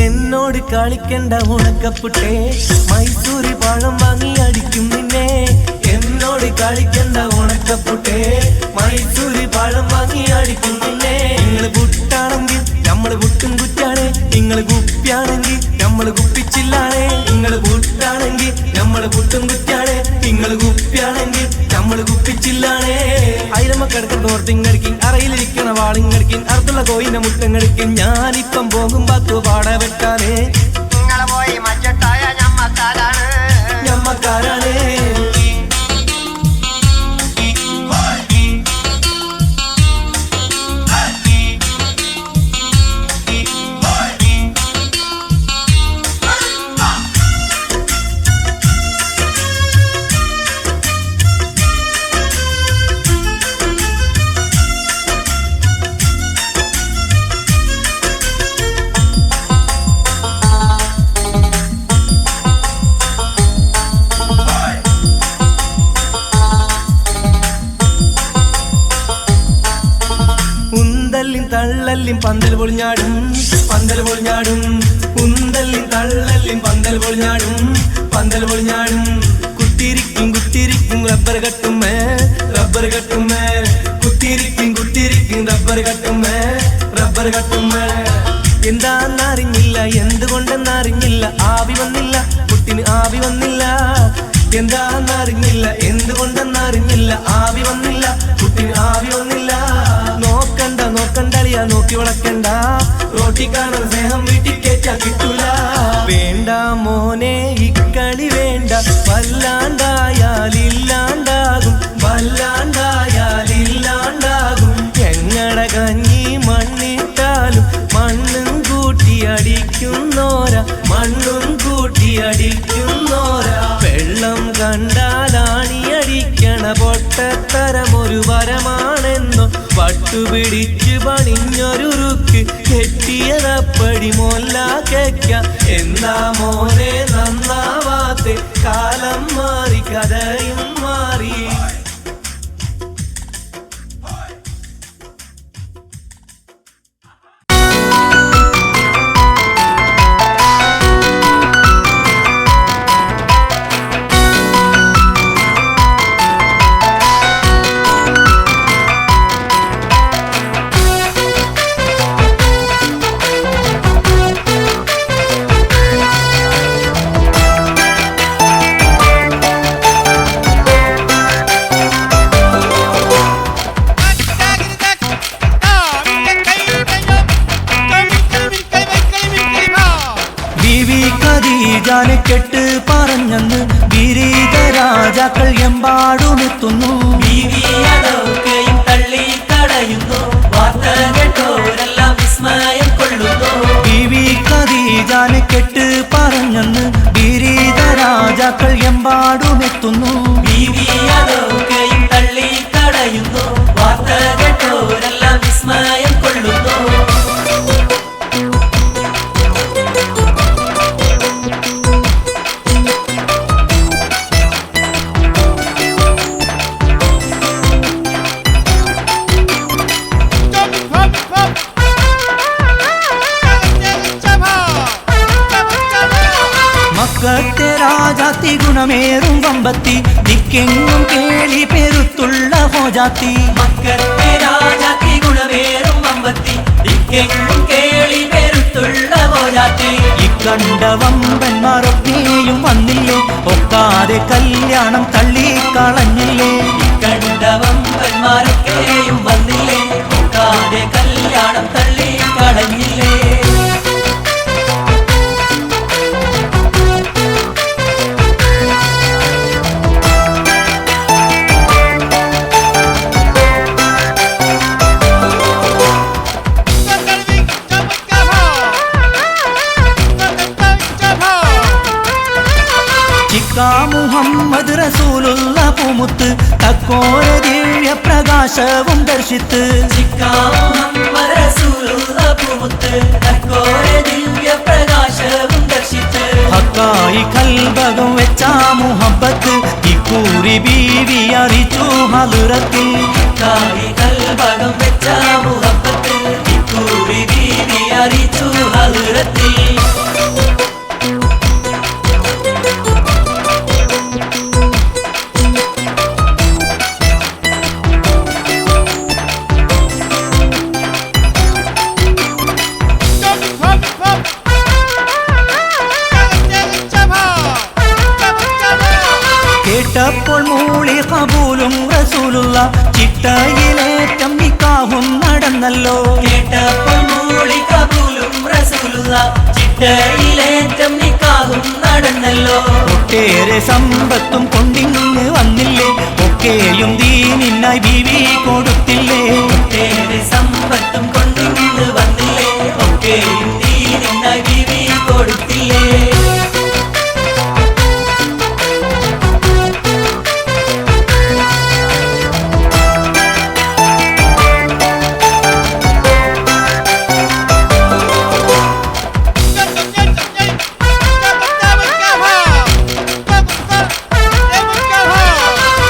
എന്നോട് കളിക്കണ്ട ഉണക്കപ്പുട്ടേ മൈസൂരി പഴം വാങ്ങി അടിക്കും നിന്നെ എന്നോട് കളിക്കണ്ട ഉണക്കപ്പുട്ടേ മൈസൂരി പഴം വാങ്ങി അടിക്കും നിന്നെ നിങ്ങള് പുട്ടാണെങ്കിൽ നമ്മള് പുട്ടും കുറ്റാണ് നിങ്ങള് കുപ്പിയാണെങ്കിൽ നമ്മള് കുപ്പിച്ചില്ലാണ് നിങ്ങള് പുട്ടാണെങ്കിൽ നമ്മള് പുട്ടും കുറ്റാണ് നിങ്ങള് കുപ്പിയാണെങ്കിൽ നമ്മള് കുപ്പിച്ചില്ലാണ് അയിലമ്മ കിടക്കുന്ന ഓർത്തിങ്ങടിക്കും അറയിലിരിക്കണ വാളിങ്ങടിക്കും അറുത്തുള്ള കോയിന്റെ മുട്ടങ്ങടിക്കും ഞാനിപ്പം പോകും പത്തു പാട വെട്ടാനേ പോയി മച്ചട്ടായ ഞമ്മക്കാരാണ് ഞമ്മക്കാരാണ്. തള്ളല്ലിം പന്തൽ പൊളിഞ്ഞാടും പന്തൽ പൊളിഞ്ഞാടും ഉന്തല്ലിം തള്ളല്ലിം പന്തൽ പൊളിഞ്ഞാടും പന്തൽ പൊളിഞ്ഞാടും കുത്തിരിക്കും കുത്തിരിക്കും റബ്ബർ കട്ടുമ്മേ റബ്ബർ കട്ടുമ്മേ കുത്തിരിക്കും കുത്തിരിക്കും റബ്ബർ കട്ടുമ്മേ റബ്ബർ കട്ടുമ്മേ. എന്താന്നറിഞ്ഞില്ല എന്തുകൊണ്ടെന്നറിഞ്ഞില്ല ആവി വന്നില്ല കുട്ടിന് ആവി വന്നില്ല എന്താന്നറിഞ്ഞില്ല എന്തുകൊണ്ടെന്നറിഞ്ഞില്ല ആവി വന്നില്ല കുട്ടിന് ആവി വന്നില്ല. നോക്കണ്ട നോക്കണ്ടളിയ നോക്കി വളക്കണ്ട റോട്ടി കാണുന്ന സ്നേഹം വീട്ടിൽ കേറ്റാ കിട്ടൂല. വേണ്ട മോനെ ഇക്കളി വേണ്ട വല്ലാണ്ടായാലില്ലാണ്ടാകും വല്ലാണ്ടായാലില്ലാണ്ടാകും ഞങ്ങളുടെ കഞ്ഞി മണ്ണിട്ടാലും മണ്ണും കൂട്ടി അടിക്കുന്നോര മണ്ണും കൂട്ടി അടിക്കുന്നോര വെള്ളം കണ്ടാലാണി അടിക്കണ പൊട്ടത്തരമൊരു വരമാണെന്നോ പട്ടുപിടിച്ച് പണിഞ്ഞൊരുറുക്ക് കെട്ടിയതപ്പടി മൊല്ലാക്ക എന്താ മോനെ നന്നാവാത്തെ കാലം മാറി കഥയും മാറി. എമ്പാടുമെത്തുന്നു. ബീവിയതൊക്കെയും തള്ളി കളയുന്നു. വാർത്ത കേട്ടോരെല്ലാം വിസ്മയം കൊള്ളുന്നു. മക്കത്തെ രാജാത്തി ഗുണമേറും വമ്പത്തി ദിക്കെങ്ങും കേളി പെരുത്തുള്ള ഹോജാത്തി. മക്കത്തെ രാജാത്തി ഗുണമേറും വമ്പത്തി ദിക്കെങ്ങും കേളി പെരുത്തുള്ള ഹോജാത്തി. ഇക്കണ്ട വമ്പന്മാരൊക്കെയും വന്നില്ലേ, ഒക്കാതെ കല്യാണം തള്ളിക്കളഞ്ഞില്ലേ. കണ്ട വമ്പന്മാരൊക്കെയും വന്നില്ലേ, ഒക്കാതെ കല്യാണം തള്ളി കളഞ്ഞില്ലേ. മുഹമ്മദ് റസൂലുള്ള പൂമുത്ത് തക്കോര ദിവ്യ പ്രകാശവും ദർശിത്ത്. മുഹമ്മദ് റസൂലുള്ള പൂമുത്ത് തക്കോര ദിവ്യ പ്രകാശവും ദർശിത്ത്. ഹക്കായി കൽബകം വെച്ച മുഹബത്ത് ഇക്കൂറി ബീവി അറിയിച്ചു ഹലുറത്തിൽ. ഹക്കായി കൽബകം വെച്ച മുഹബത്ത് ഇക്കൂറി ബീവി അറിയിച്ചു ഹലുറത്തിൽ. കേട്ടപ്പോൾ മൂളി കബൂലും റസൂലുള്ള ചിട്ടയിലേറ്റം നിക്കാഹും നടന്നല്ലോ. കേട്ടപ്പോൾ മൂളി കബൂലും റസൂലുള്ള ചിട്ടയിലേറ്റം നിക്കാഹും നടന്നല്ലോ. ഒട്ടേറെ സമ്പത്തും കൊണ്ടിങ്ങ് വന്നില്ലേ, ഒക്കെയും ദീനിനായി ബീവി കൊടുത്തില്ലേ. ഒട്ടേറെ സമ്പത്തും കൊണ്ടിങ്ങ് വന്നില്ലേ, ഒക്കെയും ദീനിനായി ബീവി കൊടുത്തില്ലേ.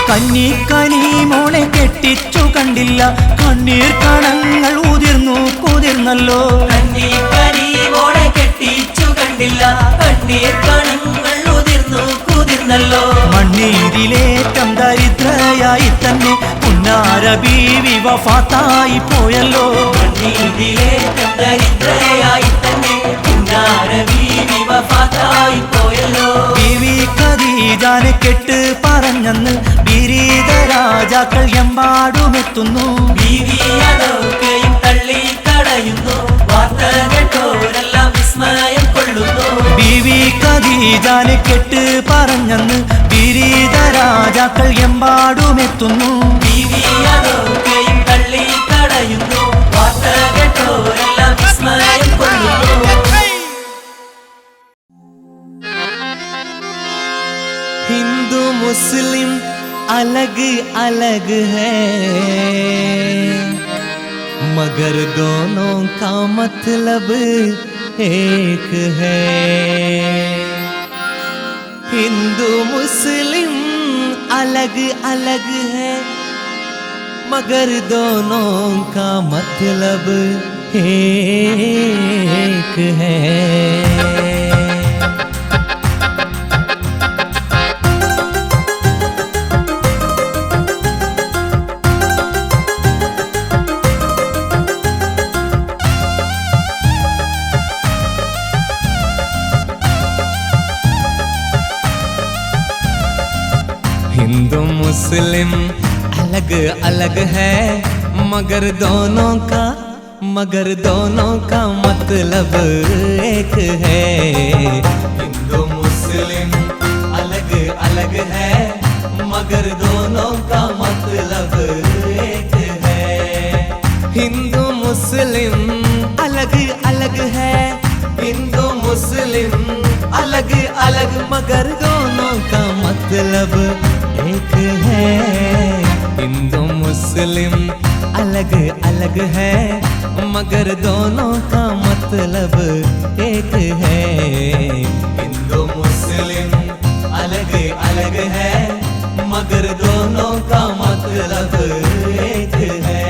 കന്നിക്കനി മോളെ കെട്ടിച്ചു കണ്ടില്ല, കണ്ണീർ കണങ്ങൾ ഉതിർന്നു കുതിർന്നല്ലോ. കന്നിക്കനി മോളെ കെട്ടിച്ചു കണ്ടില്ല, കണ്ണീർ കണങ്ങൾ ഉതിർന്നു കുതിർന്നല്ലോ. മണ്ണീരിലേറ്റം ദരിദ്രയായി തന്നെ പുന്നാര ബീവി വഫാത്തായി പോയല്ലോ. മണ്ണീരിലേറ്റം ദരിദ്രയായി തന്നെ പുന്നാര ബീവി വഫാത്തായി പോയല്ലോ. ബീവി ഖദീജാനെ കെട്ട് പറഞ്ഞെന്ന് ബിരീദ രാജാക്കൾ എമ്പാടുമെത്തുന്നു. ബീവിയതൊക്കെയും തള്ളി കളയുന്നു. വാർത്ത കേട്ടോരെല്ലാം വിസ്മയം കൊള്ളുന്നു. ബീവി ഖദീജാനെ കെട്ട് പറഞ്ഞെന്ന് ബിരീദ രാജാക്കൾ എമ്പാടുമെത്തുന്നു. ബീവിയതൊക്കെയും തള്ളി കളയുന്നു. വാർത്ത കേട്ടോരെല്ലാം വിസ്മയം കൊള്ളുന്നു. हिंदू मुस्लिम अलग अलग है, मगर दोनों का मतलब एक है. हिंदू मुस्लिम अलग अलग है, मगर दोनों का मतलब एक है. हिंदू मुस्लिम अलग अलग है, मगर दोनों का मतलब एक है. हिंदू मुस्लिम अलग अलग है, मगर दोनों का मतलब एक है. हिंदू मुस्लिम अलग अलग है, हिंदू मुस्लिम अलग अलग, मगर दोनों का मतलब मतलब एक है। हिंदू मुस्लिम अलग अलग है मगर दोनों का मतलब एक है। हिंदू मुस्लिम अलग अलग है मगर दोनों का मतलब एक है।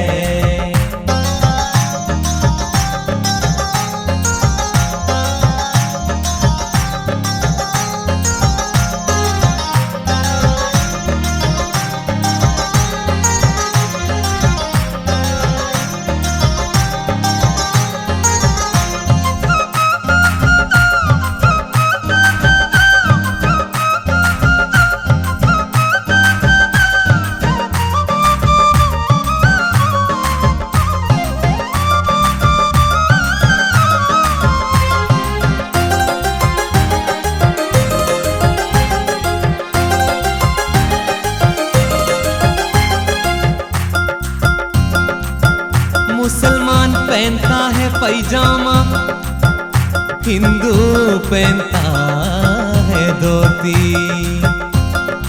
मुसलमान पहनता है पैजामा, हिंदू पहनता है धोती।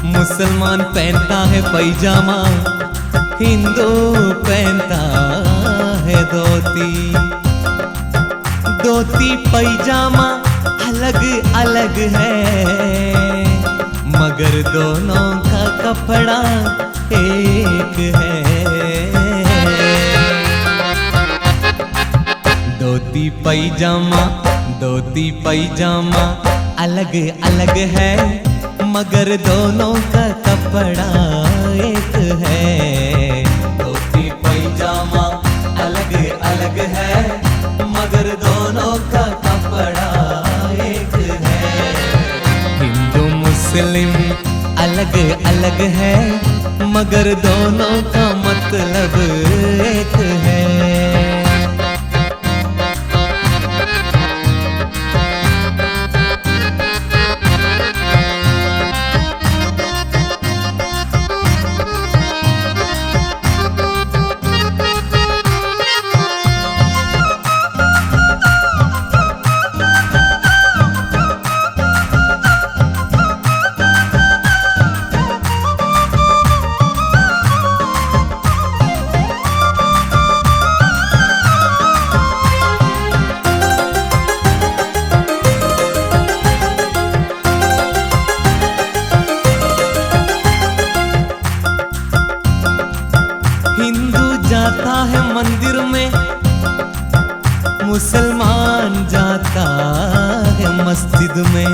मुसलमान पहनता है पैजामा, हिंदू पहनता है धोती। धोती पैजामा अलग अलग है मगर दोनों का कपड़ा एक है। धोती पैजामा अलग अलग है मगर दोनों का कपड़ा एक है। धोती पैजामा अलग अलग है मगर दोनों का कपड़ा एक है। हिंदू मुस्लिम अलग अलग है मगर दोनों का मतलब एक है। हिंदू जाता है मंदिर में, मुसलमान जाता है मस्जिद में।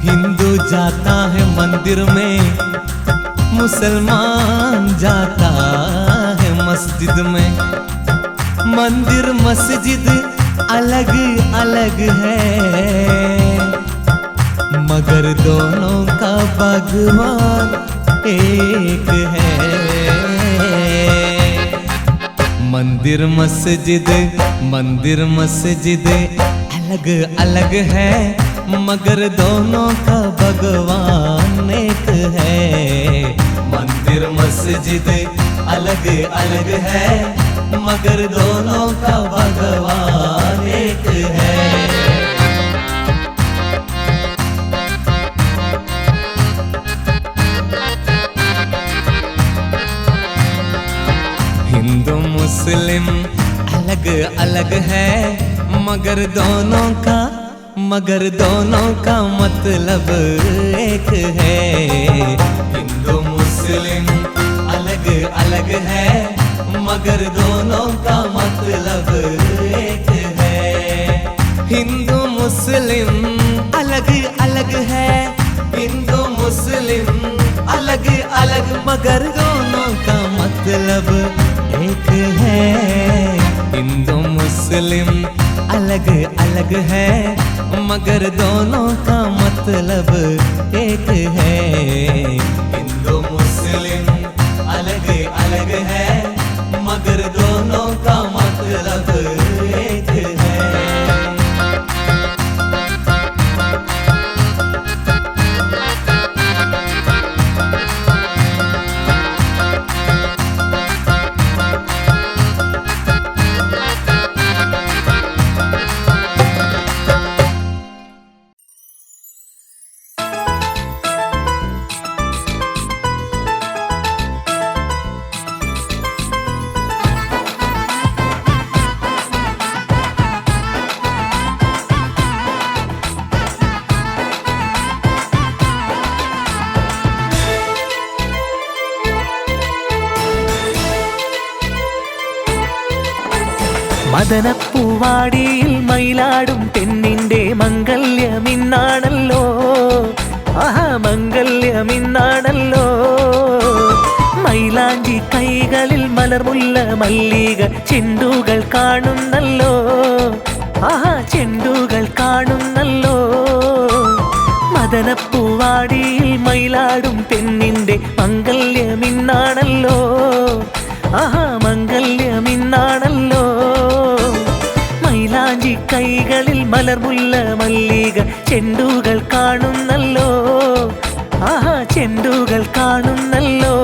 हिंदू जाता है मंदिर में, मुसलमान जाता है मस्जिद में। मंदिर मस्जिद अलग अलग है मगर दोनों का भगवान एक है। मंदिर मस्जिद अलग अलग है मगर दोनों का भगवान एक है। मंदिर मस्जिद अलग अलग है मगर दोनों का भगवान एक है। हिंदू मुस्लिम अलग अलग है मगर दोनों का मतलब एक है। हिंदू मुस्लिम अलग अलग है मगर दोनों का मतलब एक है। हिंदू मुस्लिम अलग अलग है, हिंदू मुस्लिम अलग अलग मगर दोनों का मतलब एक है। हिंदू मुस्लिम अलग अलग है मगर दोनों का मतलब एक है। हिंदू मुस्लिम अलग अलग है मगर दोनों का मतलब एक है। മദനപ്പൂവാടിയിൽ മയിലാടും പെണ്ണിന്റെ മംഗല്യമിന്നാണല്ലോ, ആഹാ മംഗല്യമിന്നാണല്ലോ. മൈലാഞ്ചി കൈകളിൽ മലർമുല്ല മല്ലിക ചെണ്ടുകൾ കാണുന്നല്ലോ, ആഹാ ചെണ്ടുകൾ കാണുന്നല്ലോ. മദനപ്പൂവാടിയിൽ മയിലാടും പെണ്ണിന്റെ മംഗല്യമിന്നാണല്ലോ, ആഹാ മംഗല്യമിന്നാണല്ലോ. മൈലാഞ്ചി കൈകളിൽ മലർമുല്ല മല്ലിക ചെണ്ടുകൾ കാണുന്നല്ലോ, ആഹാ ചെണ്ടുകൾ കാണുന്നല്ലോ.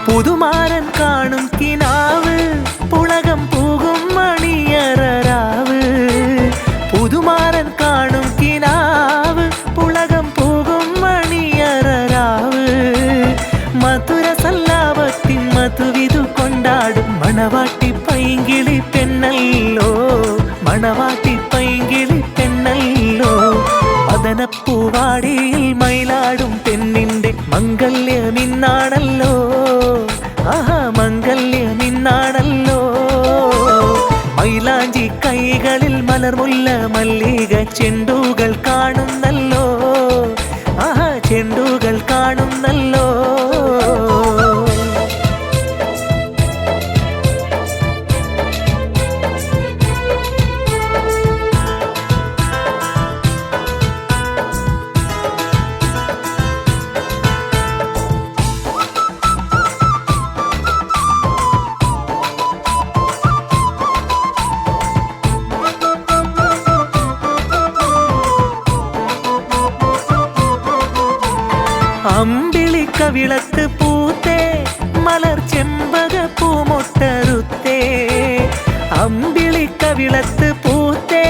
പുതുമാരൻ കാണും കിനാവ് പുളകം പൂകും മണിയറാവ്, പുതുമാരൻ കാണും കിനാവ് പുളകം പൂകും മണിയറാവ്. മധുര സല്ലാപത്തിൻ മധുവിധു കൊണ്ടാടും മണവാട്ടി പൈങ്കിളി പെണ്ണല്ലോ, മണവാട്ടി പൈങ്കിളി പെണ്ണല്ലോ. മദനപ്പൂവാടിയിൽ മയിലാടും പെണ്ണിന്റെ മംഗല്യമിന്നാണല്ലോ, ആഹാ മംഗല്യമിന്നാണല്ലോ. മൈലാഞ്ചി കൈകളിൽ മലർമുല്ല മല്ലിക ചെണ്ടുകൾ കാണുന്നല്ലോ, ആഹാ ചെണ്ടുകൾ കാണുന്നല്ലോ. അമ്പിളിക്കവിളത്ത് പൂത്തേ മലർ ചെമ്പക പൂമൊട്ടറുത്തേ, അമ്പിളിക്കവിളത്ത് പൂത്തേ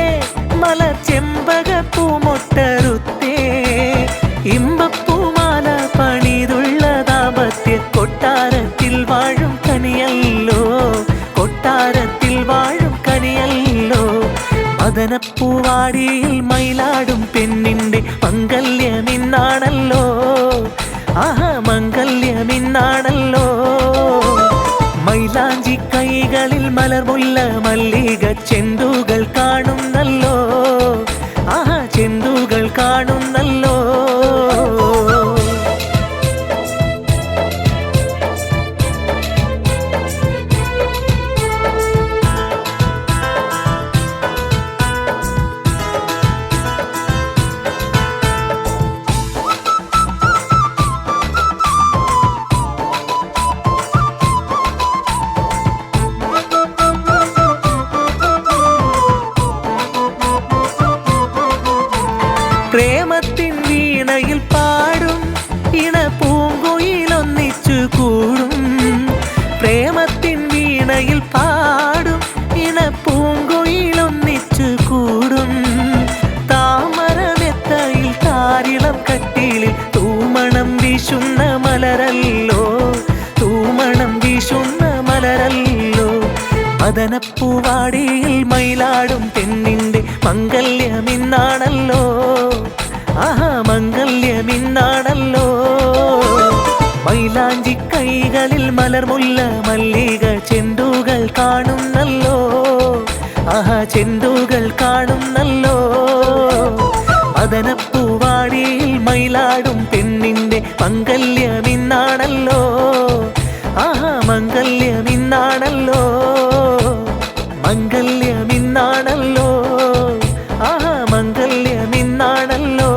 മലർ ചെമ്പക പൂമൊട്ടറുത്തേ. ഇമ്പപ്പൂമാല പണിതുള്ള ദാമ്പത്യ കൊട്ടാരത്തിൽ വാഴും കനിയല്ലോ, കൊട്ടാരത്തിൽ വാഴും കനിയല്ലോ. മദനപ്പൂവാടിയിൽ മയിലാടും പെണ്ണിന്റെ മംഗല്യമിന്നാണല്ലോ, ആഹാ മംഗല്യമിന്നാണല്ലോ. മൈലാഞ്ചി കൈകളിൽ മലർമുല്ല മല്ലിക ചെണ്ടുകൾ കാണുന്നല്ലോ, ആഹാ ചെണ്ടുകൾ കാണുന്നല്ലോ. പ്രേമത്തിൻ വീണയിൽ പാടും ഇണ പൂങ്കുയിലൊന്നിച്ചു കൂടും, പ്രേമത്തിൻ വീണയിൽ പാടും ഇണ പൂങ്കുയിലൊന്നിച്ചു കൂടും. താമരമെത്തയിൽ താരിളം കട്ടിലിൽ തൂമണം വീശുന്ന മലരല്ലോ, തൂമണം വീശുന്ന മലരല്ലോ. മദനപ്പൂവാടിയിൽ മയിലാടും പെണ്ണിന്റെ മംഗല്യമിന്നാണല്ലോ, ആഹാ മംഗല്യമിന്നാണല്ലോ. മൈലാഞ്ചി കൈകളിൽ മലർമുല്ല മല്ലിക ചെണ്ടുകൾ കാണുന്നല്ലോ, ആഹാ ചെണ്ടുകൾ കാണുന്നല്ലോ. മദനപ്പൂവാടിയിൽ മയിലാടും പെണ്ണിന്റെ മംഗല്യമിന്നാണല്ലോ, ആഹാ മംഗല്യമിന്നാണല്ലോ, മംഗല്യമിന്നാണല്ലോ, ആഹാ മംഗല്യമിന്നാണല്ലോ.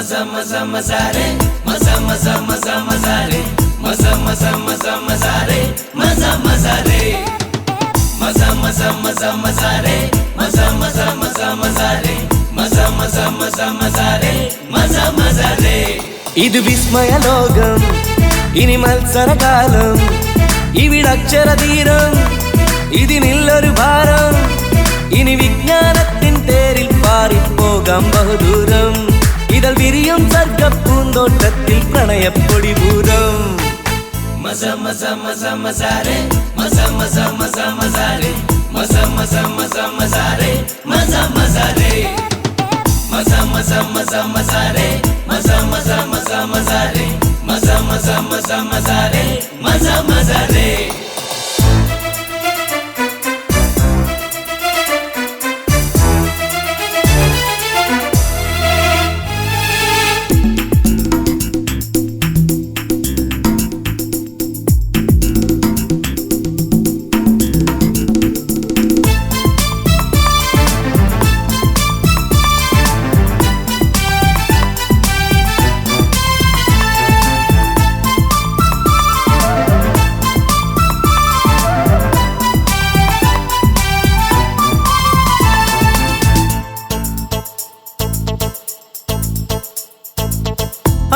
maza maza maza re, maza maza maza maza re, maza maza maza maza re, maza maza re, maza maza maza maza re, maza maza maza maza re, maza maza maza maza re, maza maza re. ഇത് വിസ്മയ ലോകം, ഇനി മത്സരകാലം, ഇവിടക്ഷരതീരം, ഇതിനില്ലൊരു ഭാരം, ഇനി വിജ്ഞാനത്തിൻ തേരിൽ പാറിപ്പോകാം ബഹുദൂരം. ഇതൾ വിരിയും സർഗപ്പൂന്തോട്ടത്തിൽ പ്രണയപ്പൊടിപൂരം. Maza maza maza maza re, maza maza maza maza re, maza maza maza maza re, maza maza re, maza maza maza maza re, maza maza maza maza re, maza maza maza maza re, maza maza re.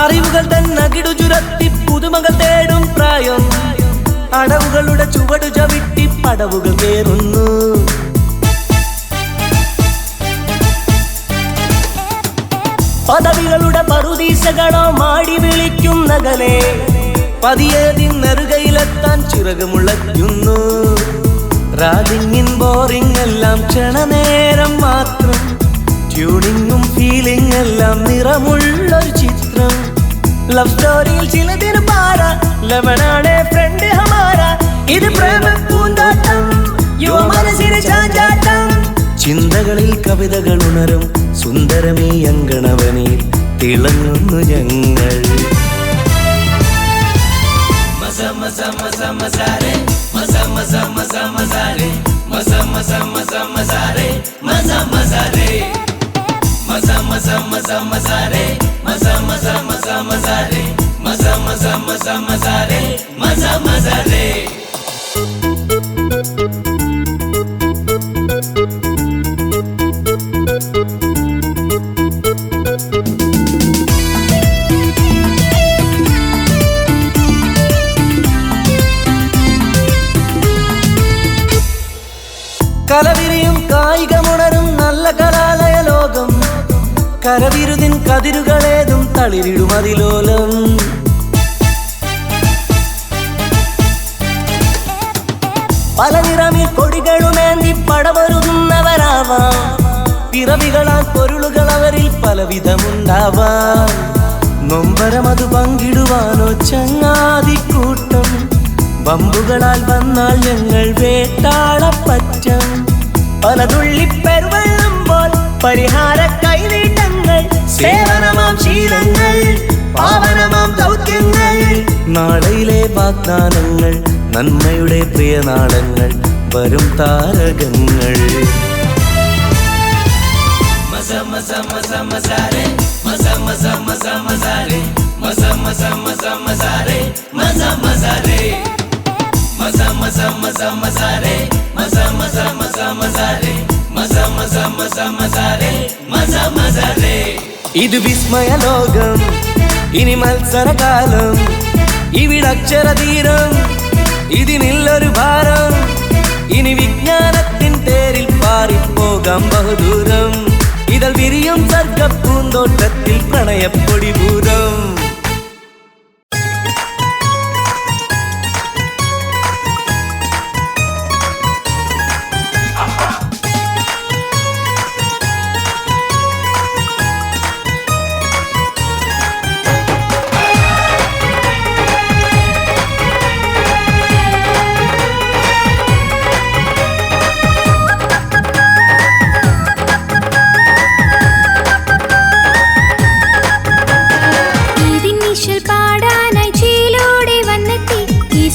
അറിവുകൾ തന്നകിടു ചുരത്തി പുതുമകൾ തേടും പ്രായം, അടവുകളുടെ ചുവടു ചവിട്ടി പടവുകൾ കേറുന്നു. പദവികളുടെ പറുദീസകളോ മാടി വിളിക്കുന്നകലെ, പതിയെ നിന്നറുകയിലെത്താൻ ചിറകുമുളയ്ക്കുന്നു. റാഗിങ്ങിൻ boring എല്ലാം ക്ഷണനേരം മാത്രം, ട്യൂണിങ്ങും ഫീലിംഗ് എല്ലാം നിറമുള്ളൊരു ചിത്രം. ലവ് സ്റ്റോറിയിൽ ചിലതിന് പാര, ലവനാണ് ഫ്രണ്ട് ഹമാര. ഇത് പ്രേമ പൂന്താട്ടം, യുവ മനസ്സിന് ചാഞ്ചാട്ടം. ചിന്തകളിൽ കവിതകൾ ഉണരും സുന്ദരമീ അങ്കണവനിൽ തിളങ്ങുന്നു ഞങ്ങൾ. Maza maza maza maza re, maza maza maza maza re, maza maza maza maza re, maza maza re, maza maza maza maza re, maza maza maza maza re, maza maza maza maza re, maza maza re. കലവിരിയും കായികമുണരും നല്ല കലാലയ ലോകം, കരവിരുതിൻ കതിരുകളേതും തളിരിടും അതിലോലം. പല നിറമിൽ കൊടികളുമേന്തി പടവരുന്നവരാവാം, പിറവികളാൽ പൊരുളുകൾ അവരിൽ പലവിധമുണ്ടാവാം. നൊമ്പരമതു പങ്കിടുവാനോ ചങ്ങാതിക്കൂട്ടം, ബമ്പുകളാൽ വന്നാൽ ഞങ്ങൾ വേട്ടാളപ്പറ്റം. പലതുള്ളിപ്പെരുവെള്ളുമ്പോൾ പരിഹാര കൈനീട്ടങ്ങൾ, സേവനമാം ശീലങ്ങൾ, പാവനമാം ദൗത്യങ്ങൾ. നാളെയിലെ വാഗ്ദാനങ്ങൾ, നന്മയുടെ പ്രിയനാളങ്ങൾ, വരും താരകങ്ങൾ. Maza maza maza maza re, maza maza maza maza re, maza maza maza maza re, maza maza re, maza maza maza maza re, maza maza maza maza re, maza maza maza maza re, maza maza re. ഇത് വിസ്മയ ലോകം, ഇനി മത്സരകാലം, ഇവിടക്ഷരതീരം, ഇതിനില്ലൊരു ഭാരം. ഇനി വിജ്ഞാനത്തിൻ തേരിൽ പാറിപ്പോകാം ബഹുദൂരം. ഇതൾ വിരിയും സർഗപ്പൂന്തോട്ടത്തിൽ പ്രണയപ്പൊടിപൂരം.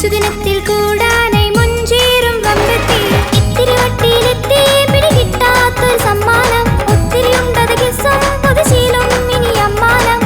സുദിനത്തിൽ കൂടാനായി മുഞ്ചേറും വമ്പത്തി തിരുവട്ടിയിലെത്തി പിടികിട്ടാത്തൊരു സമ്മാനം ഒത്തിരി ഉണ്ടത് കിസ്സും പൊതുശീലും ഇനി അമ്മാനം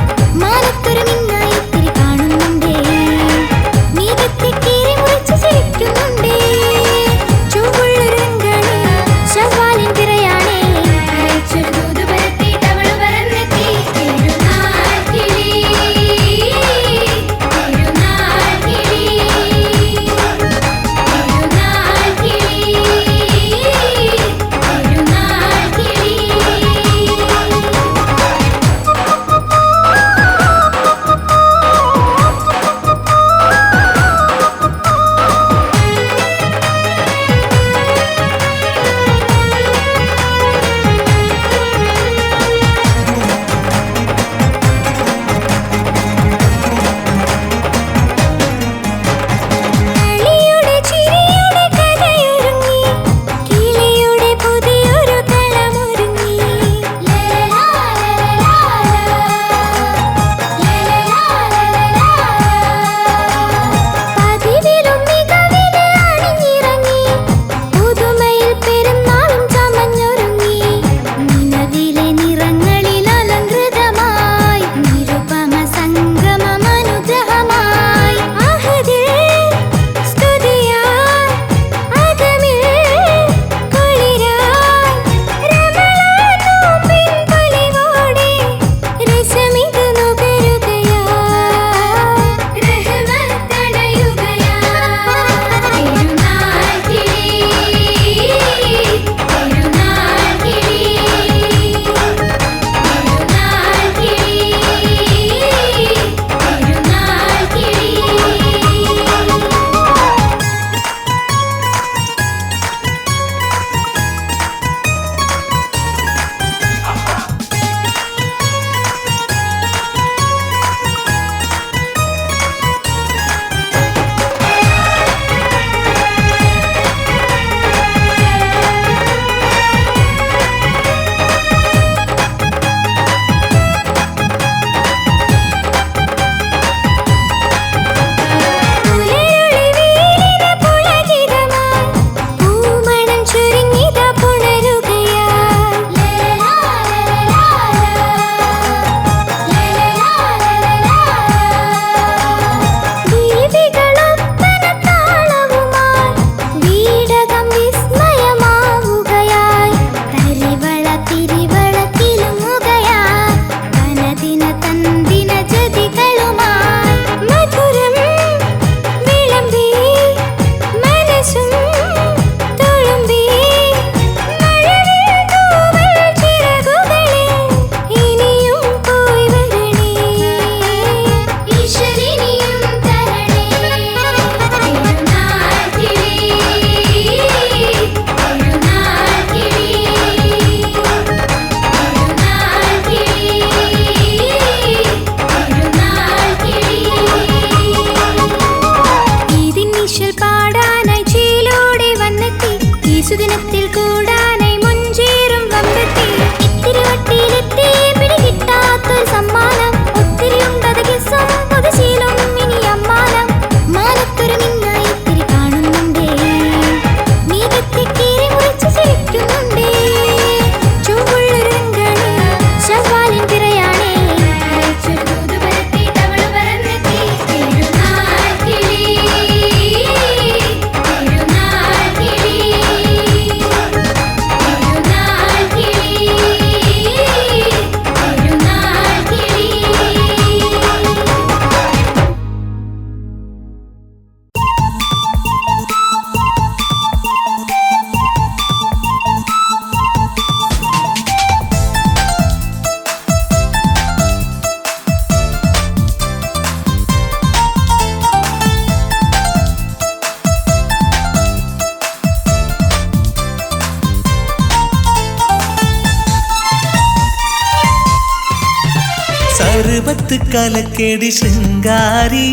സർവത്ത് കലക്കേടി ശൃംഗാരി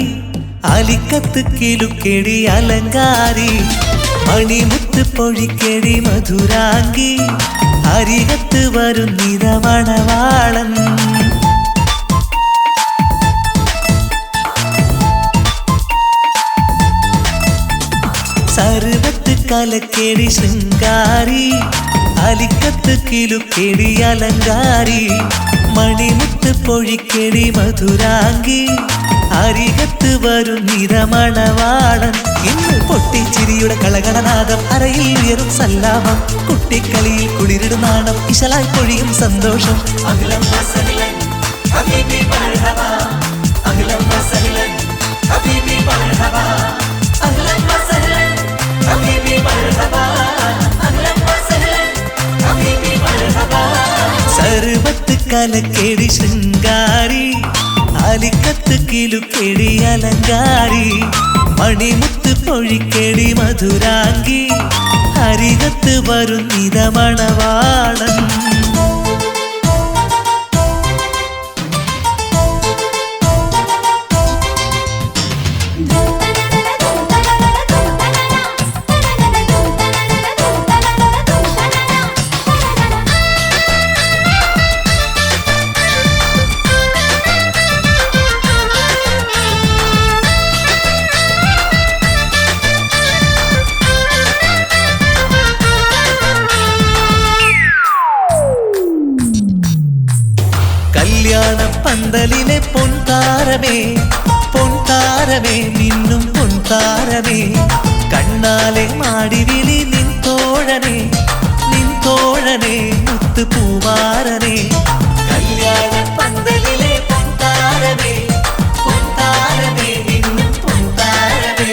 അലിക്കത്ത് കിലുക്കേടി അലങ്കാരി മണിമുത്ത് പൊഴിക്കേടി മധുരാംഗി അരികത്ത് വരുന്നിത മണവാളൻ സർവത്ത് കലക്കേടി ശൃംഗാരി അലിക്കത്ത് കിലുക്കേടി അലങ്കാരി മണിമുത്ത് പൊഴിക്കേടി മധുരാംഗി അരികത്ത് വരുന്നിത മണവാളൻ ഇന്ന് പൊട്ടിച്ചിരിയുടെ കളകളനാദം അരയിൽ ഉയരും സല്ലാപം കുട്ടിക്കളിയിൽ കുളിരിടും നാണം ഇശലായി പൊഴിയും സന്തോഷം അഖിലം വസഹലൻ ഹബീബി മർഹബ അഖിലം വസഹലൻ ഹബീബി മർഹബ അഖിലം വസഹലൻ ഹബീബി മർഹബ അഖിലം വസഹലൻ ഹബീബി മർഹബ സർവത്ത് കലക്കേടി ശൃംഗാരി അലിക്കത്ത് കിലുക്കേടി അലങ്കാരി മണിമുത്ത് പൊഴിക്കേടി മധുരാംഗി അരികത്ത് വരുന്നിത മണവാളൻ പന്തലിലെ പൊൻതാരമേ പൊൻതാരമേ മിന്നും പൊൻതാരമേ കണ്ണാലെ മാടിവിളി നിൻ തോഴനെ മുത്ത് പൂവാരനെ കല്യാണ പന്തലിലെ പൊൻതാരമേ പൊൻതാരമേ മിന്നും പൊൻതാരമേ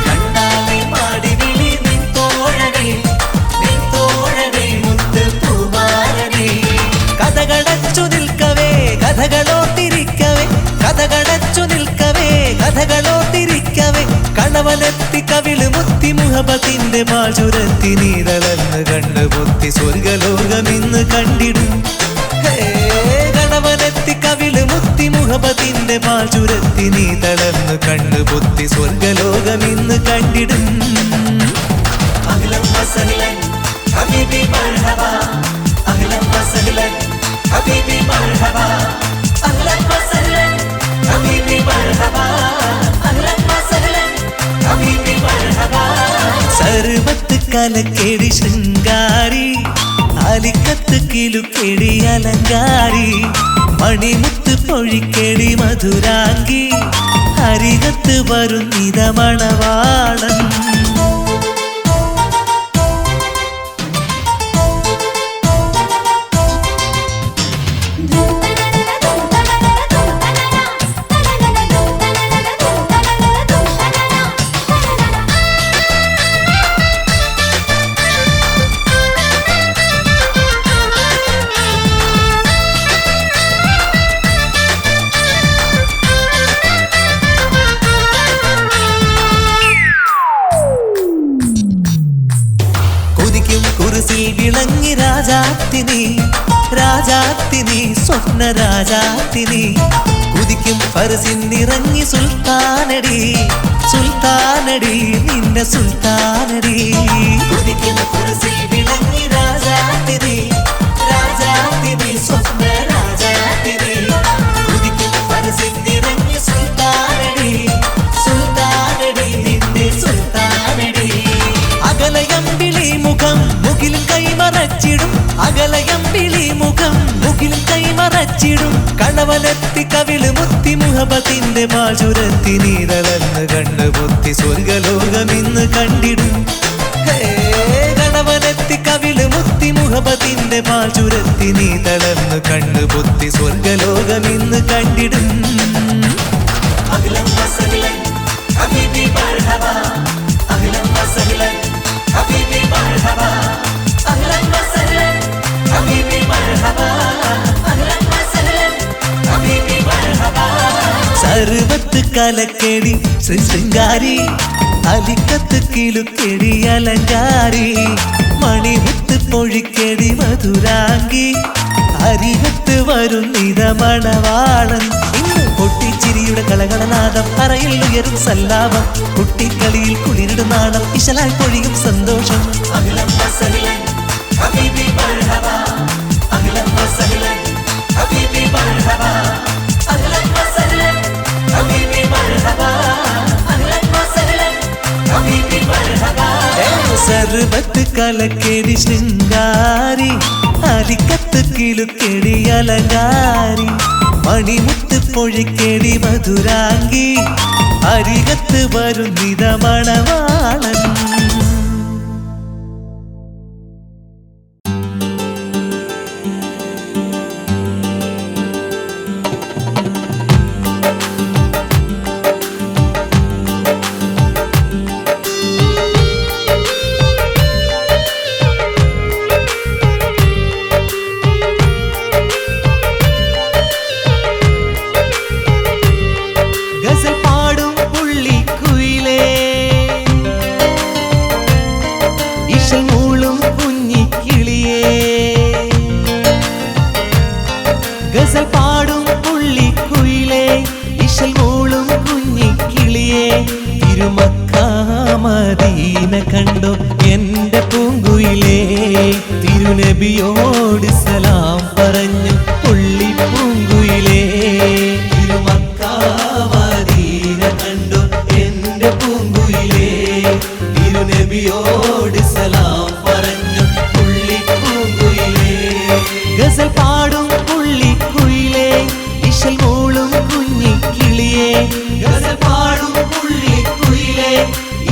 കണ്ണാലെ മാടിവിളി നിൻ തോഴനെ മുത്ത് പൂവാരനെ കഥകളച്ചു നിൽക്കവേ കഥകളോട്ടിരിക്കവേ കണവനെത്തി കവിള് മുത്തി മുഹബത്തിന്റെ മാചുരത്തി നീതളന്ന് കണ്ട് പൊത്തി സ്വർഗലോകമിന്ന് കണ്ടിടും കണവനെത്തി കവിള് മുത്തി മുഹബത്തിന്റെ മാചുരത്തി നീതളന്ന് കണ്ട് പൊത്തി സ്വർഗലോകമിന്ന് കണ്ടിടും അഖിലം വസഹലൻ ഹബീബി മർഹബ അഖിലം വസഹലൻ ഹബീബി മർഹബ അഹ്ലൻ വസഹലൻ ഹബീബി മർഹബ അഹ്ലൻ വസഹലൻ ഹബീബി മർഹബ സർവത്ത് കലക്കേടി ശൃംഗാരി അലിക്കത്ത് കിലുക്കേടി അലങ്കാരി മണിമുത്ത് പൊഴിക്കേടി മധുരാംഗി അരികത്ത് വരുന്നിത മണവാളൻ വിളങ്ങി രാജാത്തിനി സ്വപ്ന രാജാത്തിനി കുതിക്കും ഫർസിന്നിറങ്ങി സുൽത്താനടി നിന്റെ സുൽത്താനടി കുതിക്കും ഫർസിൽ വിളങ്ങി രാജാത്തിനി സ്വപ്ന രാജാത്തിനി കുതിക്കും ഫർസിന്നിറങ്ങി സുൽത്താനടി നിന്റെ സുൽത്താനടി അകലയമ്പിളി മുഖം മുകിലും കൈമറച്ചിടും കണവനെത്തി കവിള് മുത്തി മുഹബത്തിന്റെ മാചുരത്തി നീതളന്ന് കണ്ണ് പൊത്തി സ്വർഗലോകമിന്ന് കണ്ടിടും കണവനെത്തി കവിള് മുത്തി മുഹബത്തിന്റെ മാചുരത്തി നീതളന്ന് കണ്ണ് പൊത്തി സ്വർഗലോകമിന്ന് കണ്ടിടും അഖിലം വസഹലൻ ഹബീബി മർഹബ അഖിലം വസഹലൻ ഹബീബി മർഹബ അഹ്ലൻ വസഹലൻ ഹബീബി മർഹബ അഹ്ലൻ വസഹലൻ ഹബീബി മർഹബ സർവത്ത് കലക്കേടി ശൃംഗാരി അലിക്കത്ത് കിലുക്കേടി അലങ്കാരി മണിമുത്ത് പൊഴിക്കേടി മധുരാംഗി അരികത്ത് വരുന്നിത മണവാളൻ ഇന്ന് പൊട്ടിച്ചിരിയുടെ കളകളനാദം അറയിൽ ഉയരും സല്ലാപം കുട്ടിക്കളിയിൽ കുളിരിടും നാണം ഇശലായി പൊഴിയും സന്തോഷം അഹ്ലൻ വസഹ്ലൻ ഹബീബി മർഹബ അഹ്ലൻ വസഹ്ലൻ ഹബീബി മർഹബ അഹ്ലൻ വസഹ്ലൻ ഹബീബി മർഹബ അഹ്ലൻ വസഹ്ലൻ ഹബീബി മർഹബ സർവത്ത് കലക്കേടി ശൃംഗാരി അരിക്കത്ത് കിളുക്കേടി അലങ്കാരി മണിമുത്ത് പൊഴിക്കേടി മധുരാംഗി അരികത്ത് വരുന്നിത മണവാളൻ ഗസൽ പാടും പുള്ളിക്കുയിലേ ഇശൽ മൂളും കുഞ്ഞിക്കിളിയേ ഗസൽ പാടും പുള്ളിക്കുയിലേ ഇശൽ മൂളും കുഞ്ഞിക്കിളിയേ തിരുമക്ക മദീന കണ്ടോ എന്റെ പൂങ്കുയിലേ തിരുനബിയോട് സലാം പറഞ്ഞു പുള്ളിപ്പൂങ്കുയിലേ തിരുമക്ക മദീന കണ്ടോ എന്റെ പൂങ്കുയിലേ തിരുനബിയോട് സലാം പറഞ്ഞു പുള്ളിപ്പൂങ്കുയിലേ ഗസൽ പാടും പുള്ളിക്കുയിലേ ഇശൽ മൂളും കുഞ്ഞിക്കിളിയേ ഗസൽ പാടും പുള്ളിക്കുയിലേ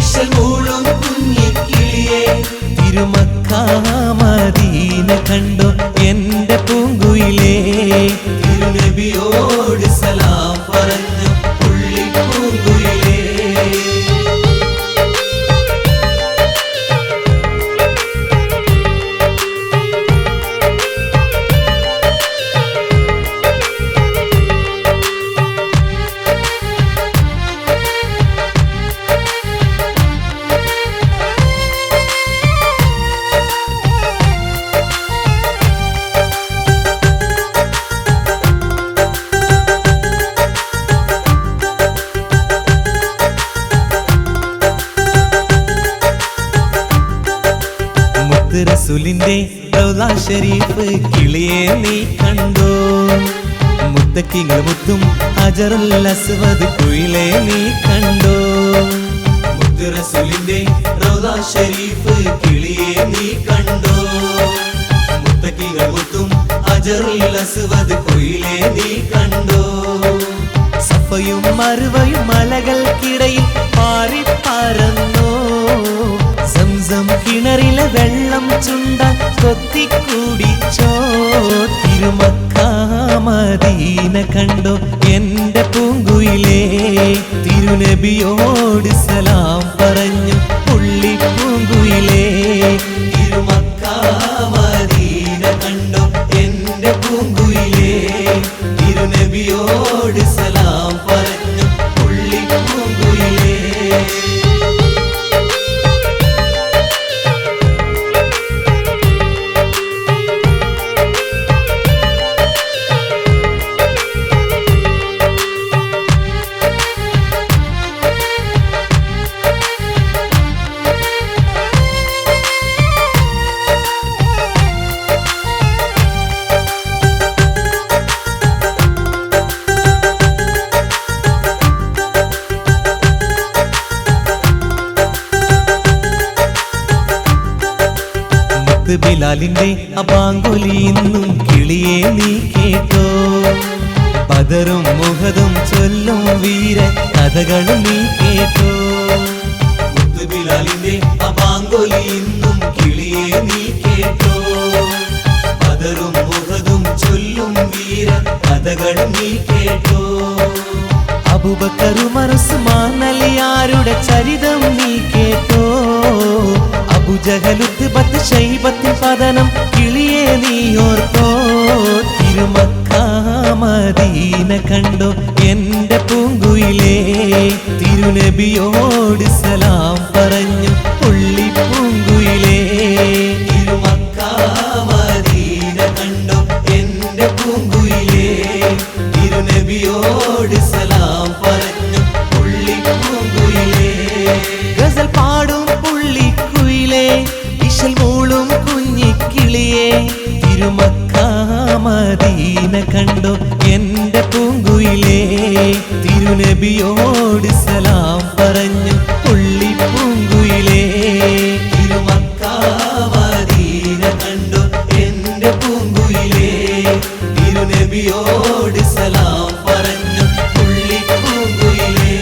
ഇശൽ മൂളും കുഞ്ഞിക്കിളിയേ തിരുമക്ക മദീന കണ്ടോ എന്റെ പൂങ്കുയിലേ തിരുനബിയോട് സലാം പറഞ്ഞു പുള്ളിപ്പൂങ്കുയിലേ റസൂലിന്റെ റൗള ഷരീഫ് കിളിയെ നീ കണ്ടോ മുത്തക്കിങ്ങൾ മുത്തും ഹജറുൽ അസ്വദ് കുയിലെ നീ കണ്ടോ മുത്ത് റസൂലിന്റെ റൗള ഷരീഫ് കിളിയെ നീ കണ്ടോ മുത്തക്കിങ്ങൾ മുത്തും ഹജറുൽ അസ്വദ് കുയിലെ നീ കണ്ടോ സഫയും മറുവയും മലകൾക്കിടയിൽ പാറി പറന്നോ സംസം കിണറിലെ വെള്ളം ചുണ്ടാൻ കൊത്തിക്കൂടിച്ചോ തിരുമക്ക മദീന കണ്ടോ എന്റെ പൂങ്കുയിലേ തിരുനബിയോട് സലാം പറഞ്ഞു പുള്ളിപ്പൂങ്കുയിലേ തിരുമക്ക മദീന കണ്ടോ എന്റെ പൂങ്കുയിലേ തിരുനബിയോട് സലാം പറഞ്ഞു പുള്ളിപ്പൂങ്കുയിലേ ബിലാലിന്റെ അബാങ്കുലി ഇന്നും കിളിയെ നീ കേട്ടോ ബദറും മുഹദും ചൊല്ലും വീര കഥകളും നീ കേട്ടോ ബിലാലിന്റെ അബാങ്കുലി ഇന്നും കിളിയെ നീ കേട്ടോ ബദറും മുഹദും ചൊല്ലും വീര കഥകളും നീ കേട്ടോ അബൂബക്കർ ഉമർ ഉസ്മാൻ അലിയാരുടെ ചരിതം നീ കേട്ടോ അബൂജഹൽ ഉത്ബത്ത് ശൈബത്തിൻ പതനം കിളിയെ നീ ഓർത്തോ തിരുമക്ക മദീന കണ്ടോ എന്റെ പൂങ്കുയിലേ തിരുനബിയോട് സലാം പറഞ്ഞു പുള്ളിപ്പൂങ്കുയിലേ തിരുമക്ക മദീന കണ്ടോ തിരുമക്ക മദീന കണ്ടോ എന്റെ പൂങ്കുയിലേ തിരുനബിയോട് സലാം പറഞ്ഞു പുള്ളി പൂങ്കുയിലേ തിരുമക്ക മദീന കണ്ടോ എന്റെ പൂങ്കുയിലേ തിരുനബിയോട് സലാം പറഞ്ഞു പുള്ളി പൂങ്കുയിലേ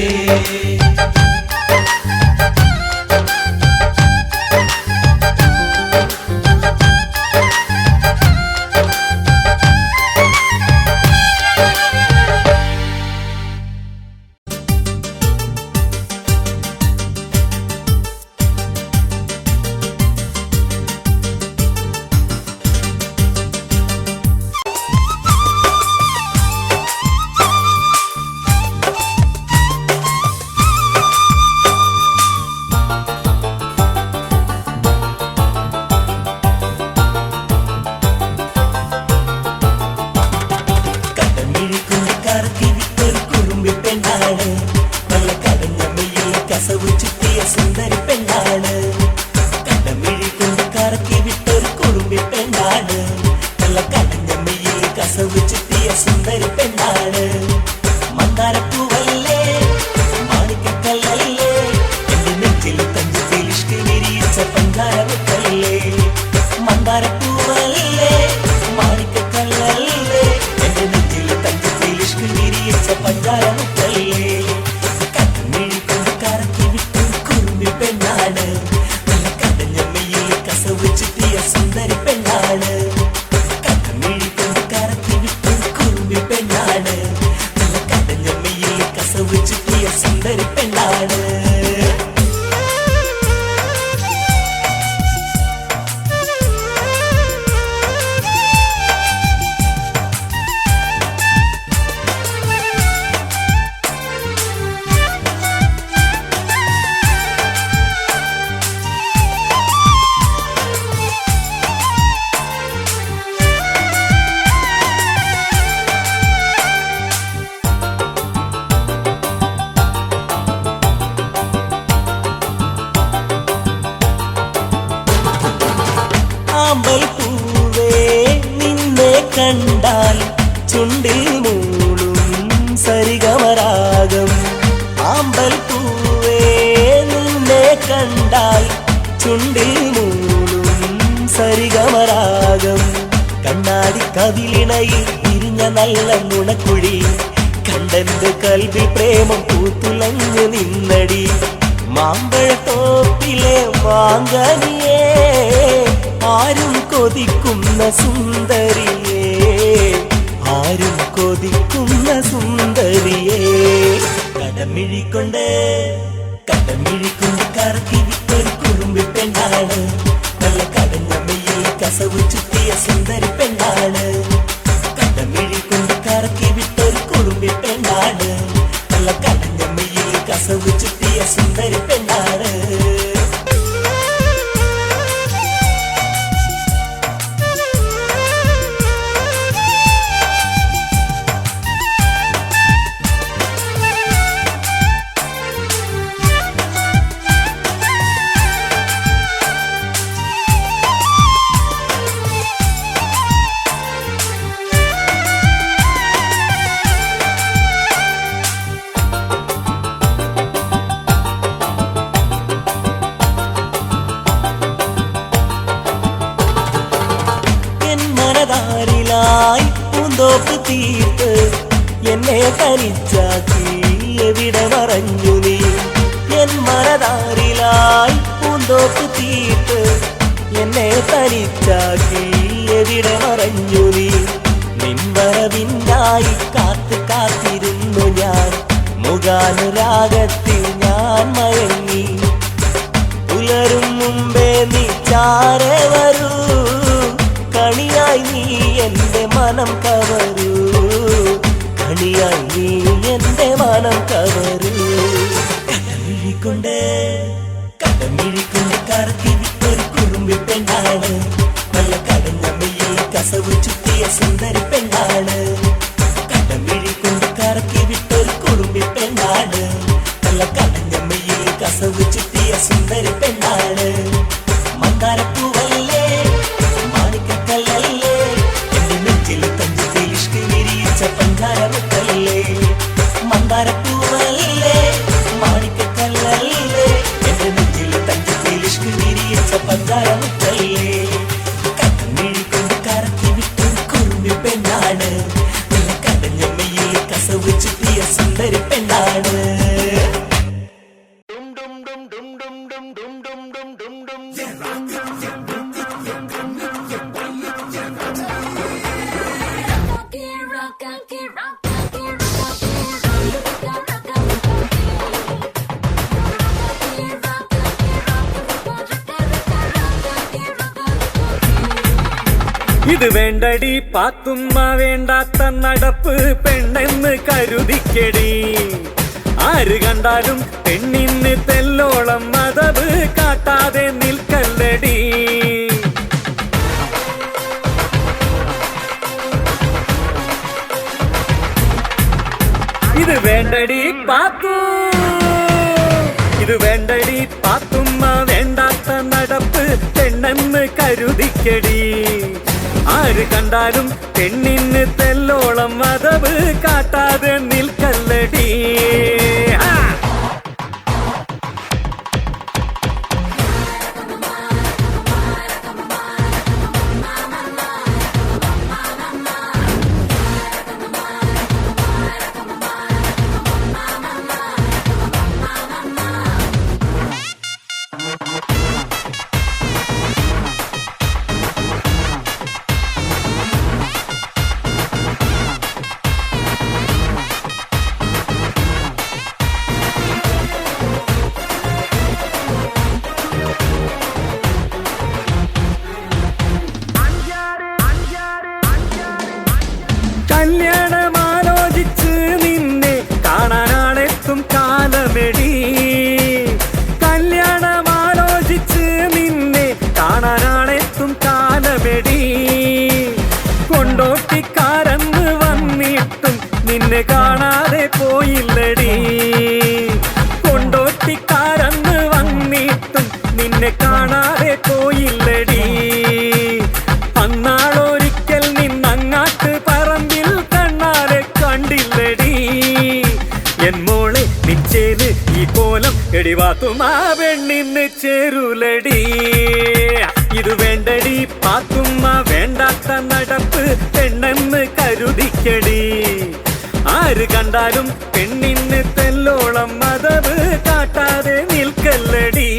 കണ്ടാൽ ചുണ്ടിൽ മൂളും സരിഗമരാഗം ആമ്പൽ പൂവേ നിന്നെ കണ്ടാൽ ചുണ്ടിൽ മൂളും സരിഗമരാഗം കണ്ണാടി കവിളിണയിൽ തിരിഞ്ഞ നല്ല നുണക്കുഴി കണ്ടെന്റെ കൽവിൽ പ്രേമം പൂത്തുലഞ്ഞു നിന്നടി മാമ്പഴത്തോപ്പിലെ മാങ്കനിയേ ആരും കൊതിക്കുന്ന സുന്ദരിയേ ആരും കൊതിക്കുന്ന സുന്ദരിയേ കടമിഴിക്കൊണ്ട് കറക്കി വിട്ടൊരു കുറുമ്പി പെണ്ണാണ് നല്ല കടഞ്ഞ മെയ്യിൽ കസവ് ചുറ്റിയ സുന്ദരി പെണ്ണാണ് കടമിഴിക്കൊണ്ട് കറക്കി വിട്ടൊരു കുറുമ്പി പെണ്ണാണ് നല്ല കടഞ്ഞ മെയ്യിൽ കസവ് ചുറ്റിയ സുന്ദരി പെണ്ണാണ് പൂന്തോപ്പ് തീർത്ത് എന്നെ തനിച്ചാക്കി എവിടെ മറഞ്ഞു നീ എൻ മനതാരിലായി പൂന്തോപ്പ് തീർത്ത് എന്നെ തനിച്ചാക്കി എവിടെ മറഞ്ഞു നീ നിൻവരവിനായി കാത്തു കാത്തിരുന്നു ഞാൻ മുഖാനുരാഗത്തിൽ ഞാൻ മയങ്ങി പുലരും മുമ്പേ നീ ചാരെ വരൂ കണിയായി നീ എന്റെ മനം കവരൂ കണിയായി നീ എന്റെ മനം കവരൂ കടമിഴിക്കൊണ്ട് കറക്കി വിട്ടൊരു കുറുമ്പി പെണ്ണാണ് നല്ല കടഞ്ഞ മെയ്യിൽ കസവ് ചുറ്റിയ സുന്ദരി പെണ്ണാണ് കടമിഴിക്കൊണ്ട് കറക്കി വിട്ടൊരു കുറുമ്പി പെണ്ണാണ് നല്ല കടഞ്ഞ മെയ്യിൽ കസവ് ചുറ്റിയ സുന്ദരി പെണ്ണാണ് മന്ദാരപ്പൂവല്ലേ മാണിക്കക്കല്ലല്ലേ ശൃംഗാരമുത്തല്ലേ കണ്ണിഴിക്കൊണ്ട് കറക്കി വിട്ടൊരു കുറുമ്പി പെണ്ണാണ് കടഞ്ഞമ്മയിൽ കസവ് ചുറ്റിയ സുന്ദരി പെണ്ണാണ് ഇത് വേണ്ടടി പാത്തുമ്മ വേണ്ടാത്ത നടപ്പ് പെണ്ണെന്ന് കരുതിക്കടി ആര് കണ്ടാലും പെണ്ണിന് തെല്ലോളം മതവ് കാട്ടാതെ നിൽക്കല്ലടി ഇത് വേണ്ടടി പാത്തു ഇത് വേണ്ടടി പാത്തുമ്മ വേണ്ടാത്ത നടപ്പ് പെണ്ണെന്ന് കരുതിക്കടി ആര് കണ്ടാലും പെണ്ണിന് തെല്ലോളം മതവ് കാട്ടാതെ നിൽക്കല്ലടി കല്യാണമാലോചിച്ച് നിന്നെ കാണാനാണെത്തും കാലമെടി കല്യാണമാലോചിച്ച് നിന്നെ കാണാനാണെത്തും കാലമെടി കൊണ്ടോട്ടിക്കാരെന്ന് വന്നിട്ടും നിന്നെ കാണാതെ പോയില്ലടി കൊണ്ടോട്ടിക്കാരെന്ന് വന്നിട്ടും നിന്നെ കാണാതെ പോയില്ലടി അന്നാളൊരിക്കൽ നിന്നങ്ങാട്ട് പറമ്പിൽ കണ്ണാലെ കണ്ടില്ലടി എൻ മോളെ നിച്ചേല് ഈ കോലം എടിവാത്തുമാ പെണ്ണിന്ന് ചേരുലടി ഇത് വേണ്ടടി പാത്തുമ്മ വേണ്ടാത്ത നടപ്പ് പെണ്ണെന്ന് കരുതിക്കടി ആര് കണ്ടാലും പെണ്ണിന് തെല്ലോളം മതവ് കാട്ടാതെ നിൽക്കല്ലടി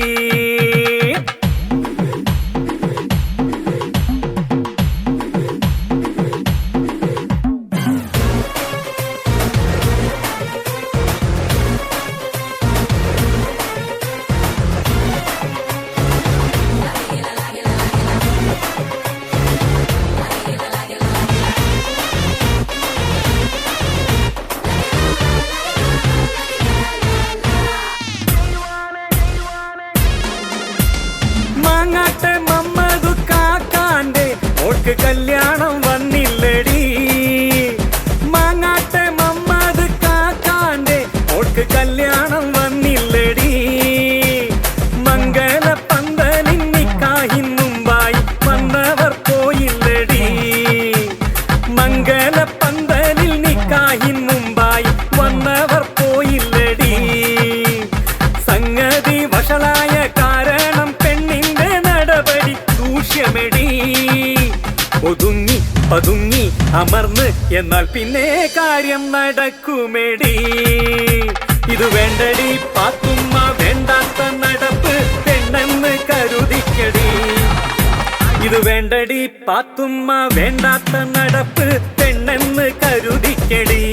മാങ്ങാട്ടെ മമ്മദു കാക്കാന്റെ ഓൾക്ക് കല്യാണം വന്നില്ലടി മാങ്ങാട്ടെ മമ്മദ് കാക്കാന്റെ ഓൾക്ക് കല്യാണം വന്നില്ലടി മംഗല പന്തലിൻ നിക്കാഹിൻ മുമ്പായി വന്നവർ പോയില്ലടി മംഗല പന്തലിൽ നിക്കാഹിൻ മുമ്പായി വന്നവർ പോയില്ലടി സംഗതി വഷളായ കാരണം പെണ്ണിന്റെ നടപടി ദൂഷ്യമെടി ഒതുങ്ങി പതുങ്ങി അമർന്ന് എന്നാൽ പിന്നെ കാര്യം നടക്കുമെടി ഇത് വേണ്ടടി പാത്തുമ്മ വേണ്ടാത്ത നടപ്പ് പെണ്ണെന്ന് കരുതിക്കടി ഇത് വേണ്ടടി പാത്തുമ്മ വേണ്ടാത്ത നടപ്പ് പെണ്ണെന്ന് കരുതിക്കടി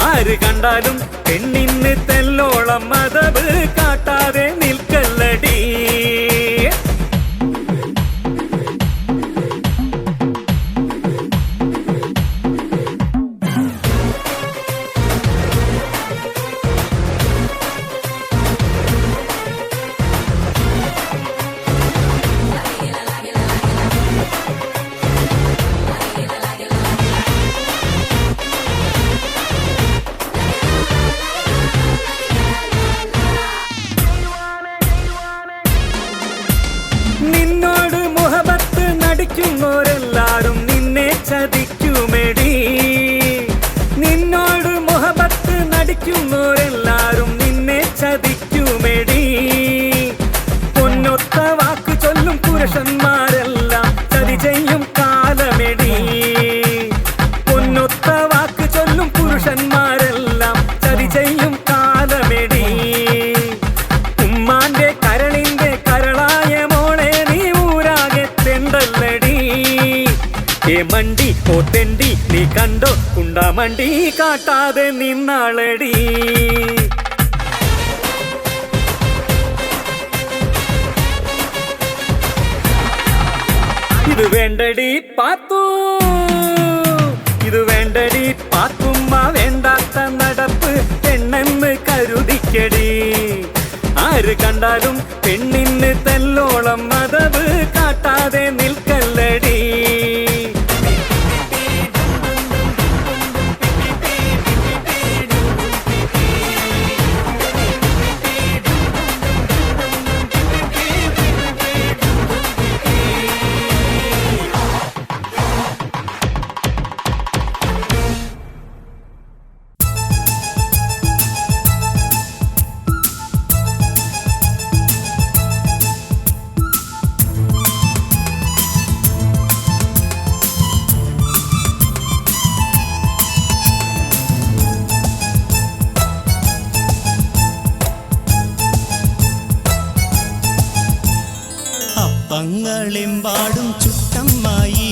ആര് കണ്ടാലും പെണ്ണിന് തെല്ലോളം മതവ് കാട്ടാതെ നിൽക്കല്ലടി നിന്നോട് മുഹബത്ത് നടിക്കുന്നോരെല്ലാരും നിന്നെ ചതിക്കുമെടി നിന്നോട് മുഹബത്ത് നടിക്കുന്നോരെല്ലാരും നിന്നെ ചതിക്കുമെടി പൊന്നൊത്ത വാക്ക് ചൊല്ലും ചൊല്ലും പുരുഷന്മാരെല്ലാം ചതി ചെയ്യും കാലമെടി. പൊന്നൊത്ത വാക്ക് ചൊല്ലും പുരുഷന്മാരെല്ലാം ചതി ചെയ്യും കാലമെടി. ഉമ്മാന്റെ കരളിന്റെ കരളായ മോളെ നീ ഊരാകെ തെണ്ടല്ലടി. ഏ മണ്ടി ഓ തെണ്ടി നീ കണ്ടോ കുണ്ടാമണ്ടി കാട്ടാതെ നിന്നാളടി. ഇത് വേണ്ടടി പാത്തു, ഇത് വേണ്ടടി പാത്തുമ്മ, വേണ്ടാത്ത നടപ്പ് പെണ്ണെന്ന് കരുതിക്കടി. ആര് കണ്ടാലും പെണ്ണിന് തെല്ലോളം മതവ് കാട്ടാതെ നിൽക്കല്ലടി. അപ്പങ്ങളെമ്പാടും ചുട്ടമ്മായി,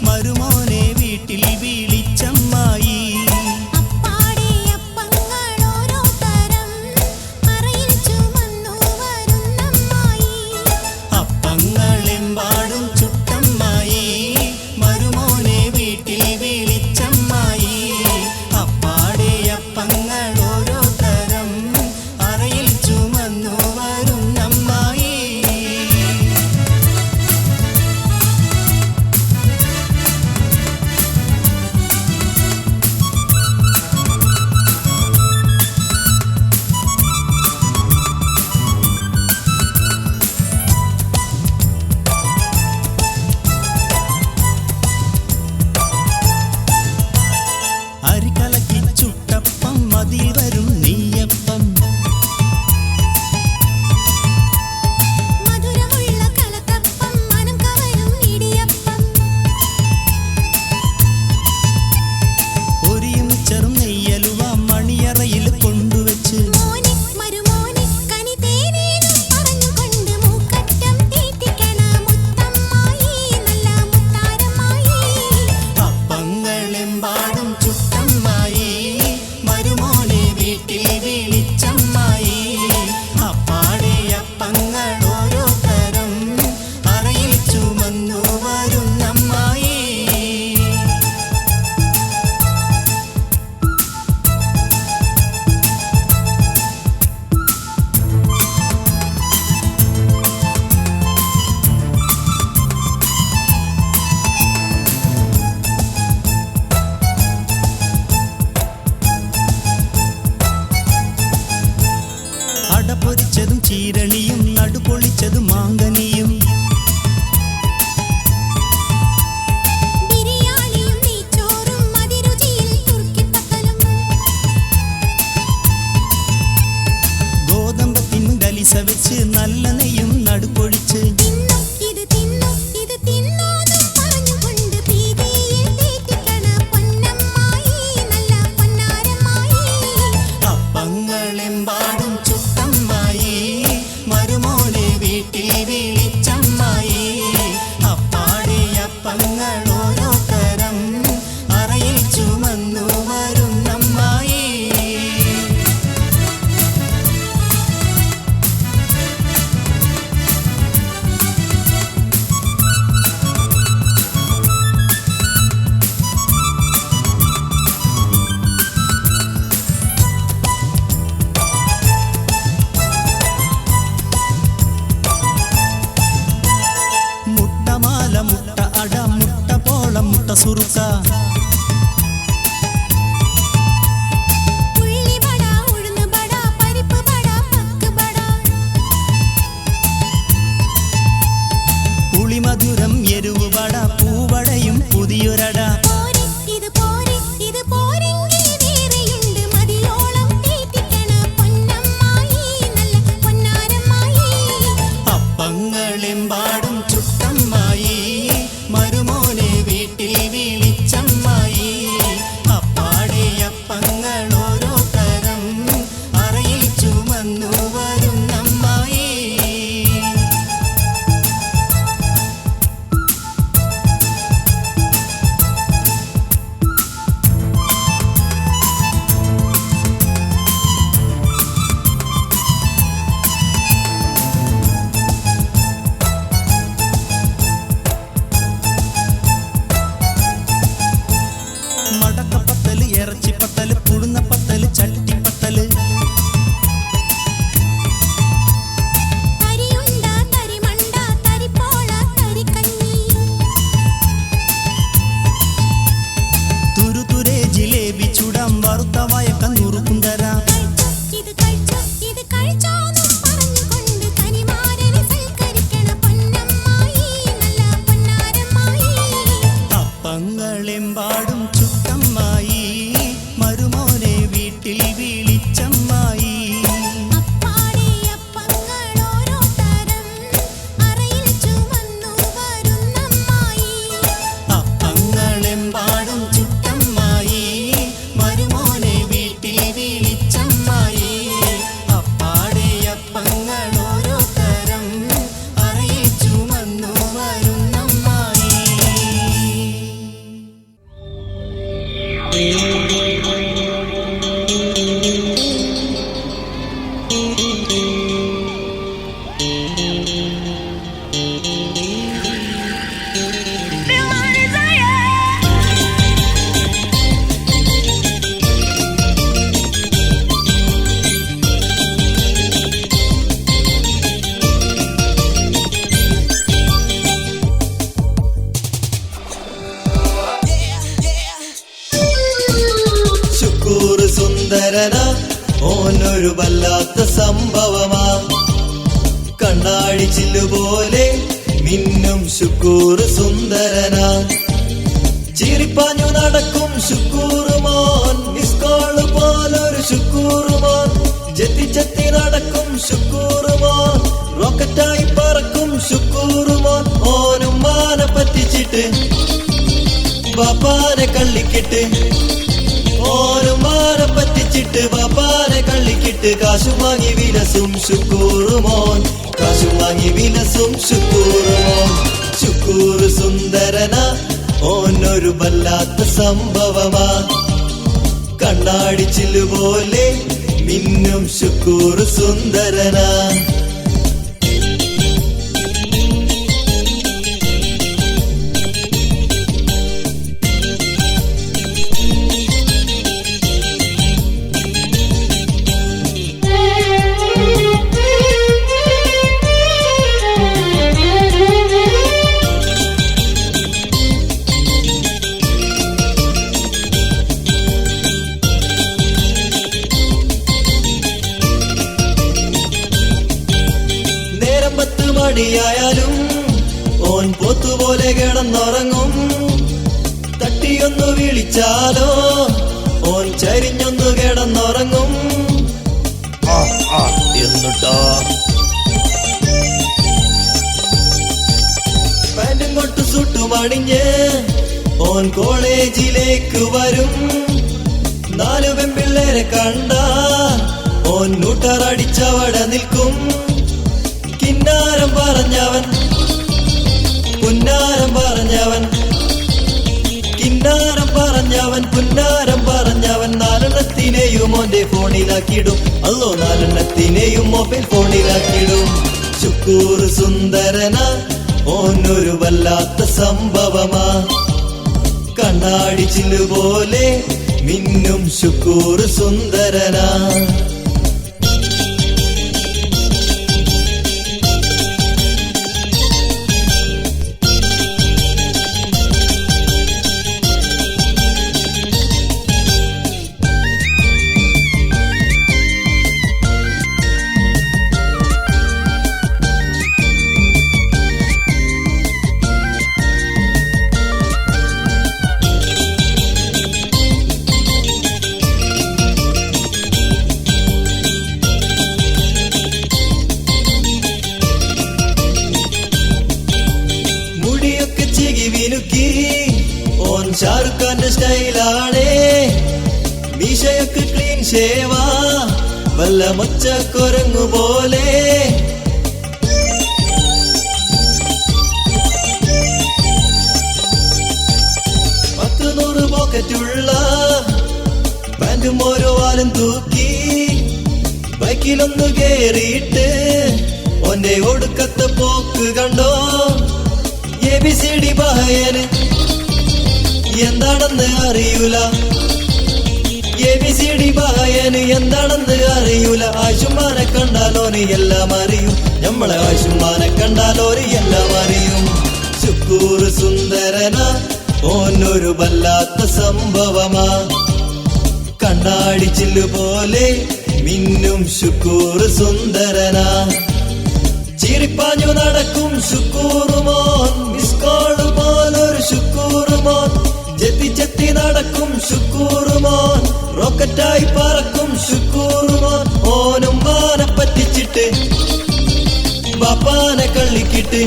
മരുമോനെ വീട്ടിൽ വിളിച്ചമ്മായി. അപ്പങ്ങളെമ്പാടും ചുട്ടമ്മായി, മരുമോനെ വീട്ടിൽ വിളിച്ചമ്മായി. അപ്പാടെ അപ്പങ്ങൾ ഓരോ തരം അറയിൽ ചുമന്നു വരുന്നമ്മായി. അരികലക്കി ചുട്ടപ്പം മതിൽ വരും നെയ്യപ്പം. ഒരിയും ചെറും നെയ്യലുവ മണിയറയിൽ കൊണ്ടുവച്ച് അപ്പങ്ങളെമ്പാടും ചുട്ടമ്മായി, മരുമോനെ വീട്ടിൽ വിളിച്ചമ്മായി. അപ്പാടെ അപ്പങ്ങൾ ഓരോ തരം അറയിൽ ചുമന്നു വരുന്നമ്മായി. അടപൊരിച്ചതും ചീരണിയും നടുപൊളിച്ചതും മാങ്കനിയും. ഗോതമ്പത്തിനും ഗലിസ വെച്ച് നല്ല നെയ്യും നടുപൊഴിച്ച്. അപ്പങ്ങളെമ്പാടും ചുട്ടമ്മായി, മരുമോനെ വീട്ടിൽ വിളിച്ചമ്മായി. അപ്പാടെ അപ്പങ്ങൾ ഓരോ തരം അറയിൽ ചുമന്നു വരുന്നമ്മായി. മുട്ടമാല, മുട്ട അട, മുട്ട പോളം, മുട്ട സുറുക്ക. പുളിമധുരം എരുവുവട, പൂവടയും പുതിയൊരട. അപ്പങ്ങൾ അപ്പങ്ങളെമ്പാടും ചുട്ടമ്മായി മരുമോനെ വീട്ടിൽ വിളിച്ചമ്മായി അപ്പാടെ അപ്പങ്ങൾ ഓരോ തരം അറയിൽ ചുമന്നു വരുന്നമ്മായി മടക്കപ്പത്തല് ഇറച്ചിപ്പത്തല് പുഴുന്നപ്പത്തല് ചട്ടിപ്പത്തല് തരിയുണ്ട തരിമണ്ട തരിപ്പോള തരിക്കഞ്ഞി തുരുതുരെ ജിലേബി ചുടാം വറുത്ത വയക്ക നുറുക്കും തരാം ഇത് കഴിച്ചോന്നും പറഞ്ഞുകൊണ്ട് തനിമാരനെ സൽക്കരിക്കണ പൊന്നമ്മായി നല്ല പൊന്നാരമ്മായി അപ്പങ്ങളെമ്പാടും ചുട്ടമ്മായി മരുമോനെ വീട്ടിൽ വിളിച്ചമ്മായി അപ്പാടെ അപ്പങ്ങൾ ഓരോ തരം അറയിൽ ചുമന്നു വരുന്നമ്മായി അപ്പങ്ങളെമ്പാടും ചുട്ടമ്മായി മരുമോനെ വീട്ടിൽ വിളിച്ചമ്മായി അപ്പാടെ അപ്പങ്ങൾ ഓരോ തരം അറയിൽ ചുമന്നു വരുന്നമ്മായി ശുക്കൂർ സുന്ദരന ഓനൊരു വല്ലാത്ത സംഭവമാ കണ്ണാടി ചില്ലുപോലെ മിന്നും ശുക്കൂർ സുന്ദരന ചിരിപ്പാഞ്ഞു നടക്കും ശുക്കൂർ മോൻ മിസ്കോള് പോലൊരു ശുക്കൂർ മോൻ ചെത്തി ചെത്തി നടക്കും ശുക്കൂർ മോൻ റോക്കറ്റായി പറക്കും ശുക്കൂർ മോൻ ഓനും മാനെ പറ്റിച്ചിട്ട് ബാപ്പാനെ കള്ളിക്കിട്ട് ഓനും മാനെ പറ്റിച്ചിട്ട് ബാപ്പാനെ കള്ളിക്കിട്ട് കാശു വാങ്ങി വിലസും ശുക്കൂർ മോൻ കാശു വാങ്ങി വിലസും ശുക്കൂർ മോൻ ശുക്കൂർ സുന്ദരന ഓനൊരു വല്ലാത്ത സംഭവമാ കണ്ണാടി ചില്ലുപോലെ മിന്നും ശുക്കൂർ സുന്ദരനാ നേരം 10 മണിയായാലും ഓൻ പോത്തുപോലെ കിടന്നുറങ്ങും തട്ടിയൊന്നു വിളിച്ചാലോ ഓൻ ചരിഞ്ഞൊന്നു കിടന്നുറങ്ങും എന്നിട്ടോ പാൻറ്റും കൊട്ടു സുട്ടുമണിഞ്ഞ് ഓൻ കോളേജിലേക്ക് വരും 4 പെൺപിള്ളേരെ കണ്ട ഓൻ നൂട്ടറടിച്ചവടെ നിൽക്കും കിന്നാരം പറഞ്ഞവൻ പുന്നാരം പറഞ്ഞവൻ കിന്നാരം പറഞ്ഞവൻ പുന്നാരം പറഞ്ഞവൻ 4 ഓന്റെ ഫോണിലാക്കിടും അല്ലോ 4 മൊബൈൽ ഫോണിലാക്കിടും ശുക്കൂർ സുന്ദരന ഓനൊരു വല്ലാത്ത സംഭവമാ കണ്ണാടി ചില്ലുപോലെ മിന്നും ശുക്കൂർ സുന്ദരനാ ഷാറുഖ് ഖാന്റെ സ്റ്റൈലാണേ മീശയൊക്കെ ക്ലീൻ ഷേവാ വല്ല മൊച്ചക്കൊരങ്ങു പോലെ പോക്കറ്റുള്ള ബാൻഡും ഓരോ വാലും തൂക്കി ബൈക്കിലൊന്നു കേറിയിട്ട് ഒന്നെ ഒടുക്കത്തെ പോക്ക് കണ്ടോ ABCD പഹയന് എന്താണെന്ന് അറിയൂല ABCD പഹയന് എന്താണെന്ന് അറിയൂല ആശുമാനെ കണ്ടാലോന് എല്ലാം അറിയും നമ്മളെ ആശുമാനെ കണ്ടാലോന് എല്ലാം അറിയും ശുക്കൂർ സുന്ദരനാ ഓനൊരു വല്ലാത്ത സംഭവമാ കണ്ണാടി ചില്ലു പോലെ മിന്നും ശുക്കൂർ സുന്ദരനാ ചിരിപ്പാഞ്ഞു നടക്കും ശുക്കൂറുമോൻ മിസ്കോള് പോലൊരു ശുക്കൂറുമോൻ ചെത്തി ചെത്തി നടക്കും ശുക്കൂറുമോൻ റോക്കറ്റായി പറക്കും ശുക്കൂറുമോൻ ഓനും മാനെ പറ്റിച്ചിട്ട് ബാപ്പാനെ കള്ളിക്കിട്ട്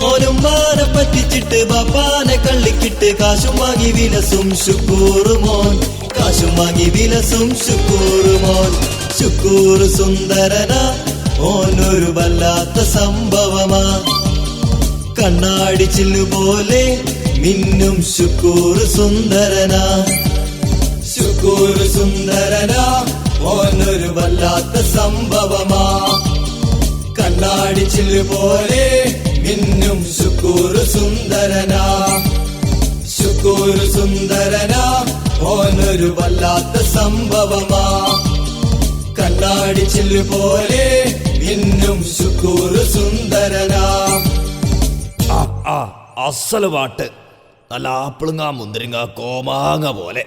ഓനും മാനെ പറ്റിച്ചിട്ട് ബാപ്പാനെ കള്ളിക്കിട്ട് കാശും വാങ്ങി വിലസും ശുക്കൂറുമോൻ കാശും വാങ്ങി വിലസും ശുക്കൂറുമോൻ ശുക്കൂർ സുന്ദരനാ ഓനൊരു വല്ലാത്ത സംഭവമാ കണ്ണാടി ചില്ലു പോലെ മിന്നും ശുക്കൂർ സുന്ദരനാ ശുക്കൂർ സുന്ദരനാ ഓനൊരു വല്ലാത്ത സംഭവമാ കണ്ണാടി ചില്ലു പോലെ മിന്നും ശുക്കൂർ സുന്ദരനാ ശുക്കൂർ സുന്ദരനാ ഓനൊരു വല്ലാത്ത സംഭവമാ കണ്ണാടി ചില്ലു പോലെ മിന്നും ശുക്കൂർ സുന്ദരനാ അസല് പാട്ട് നല്ല ആപ്പിളുങ്ങ മുന്തിരിങ്ങ കോമാങ്ങ പോലെ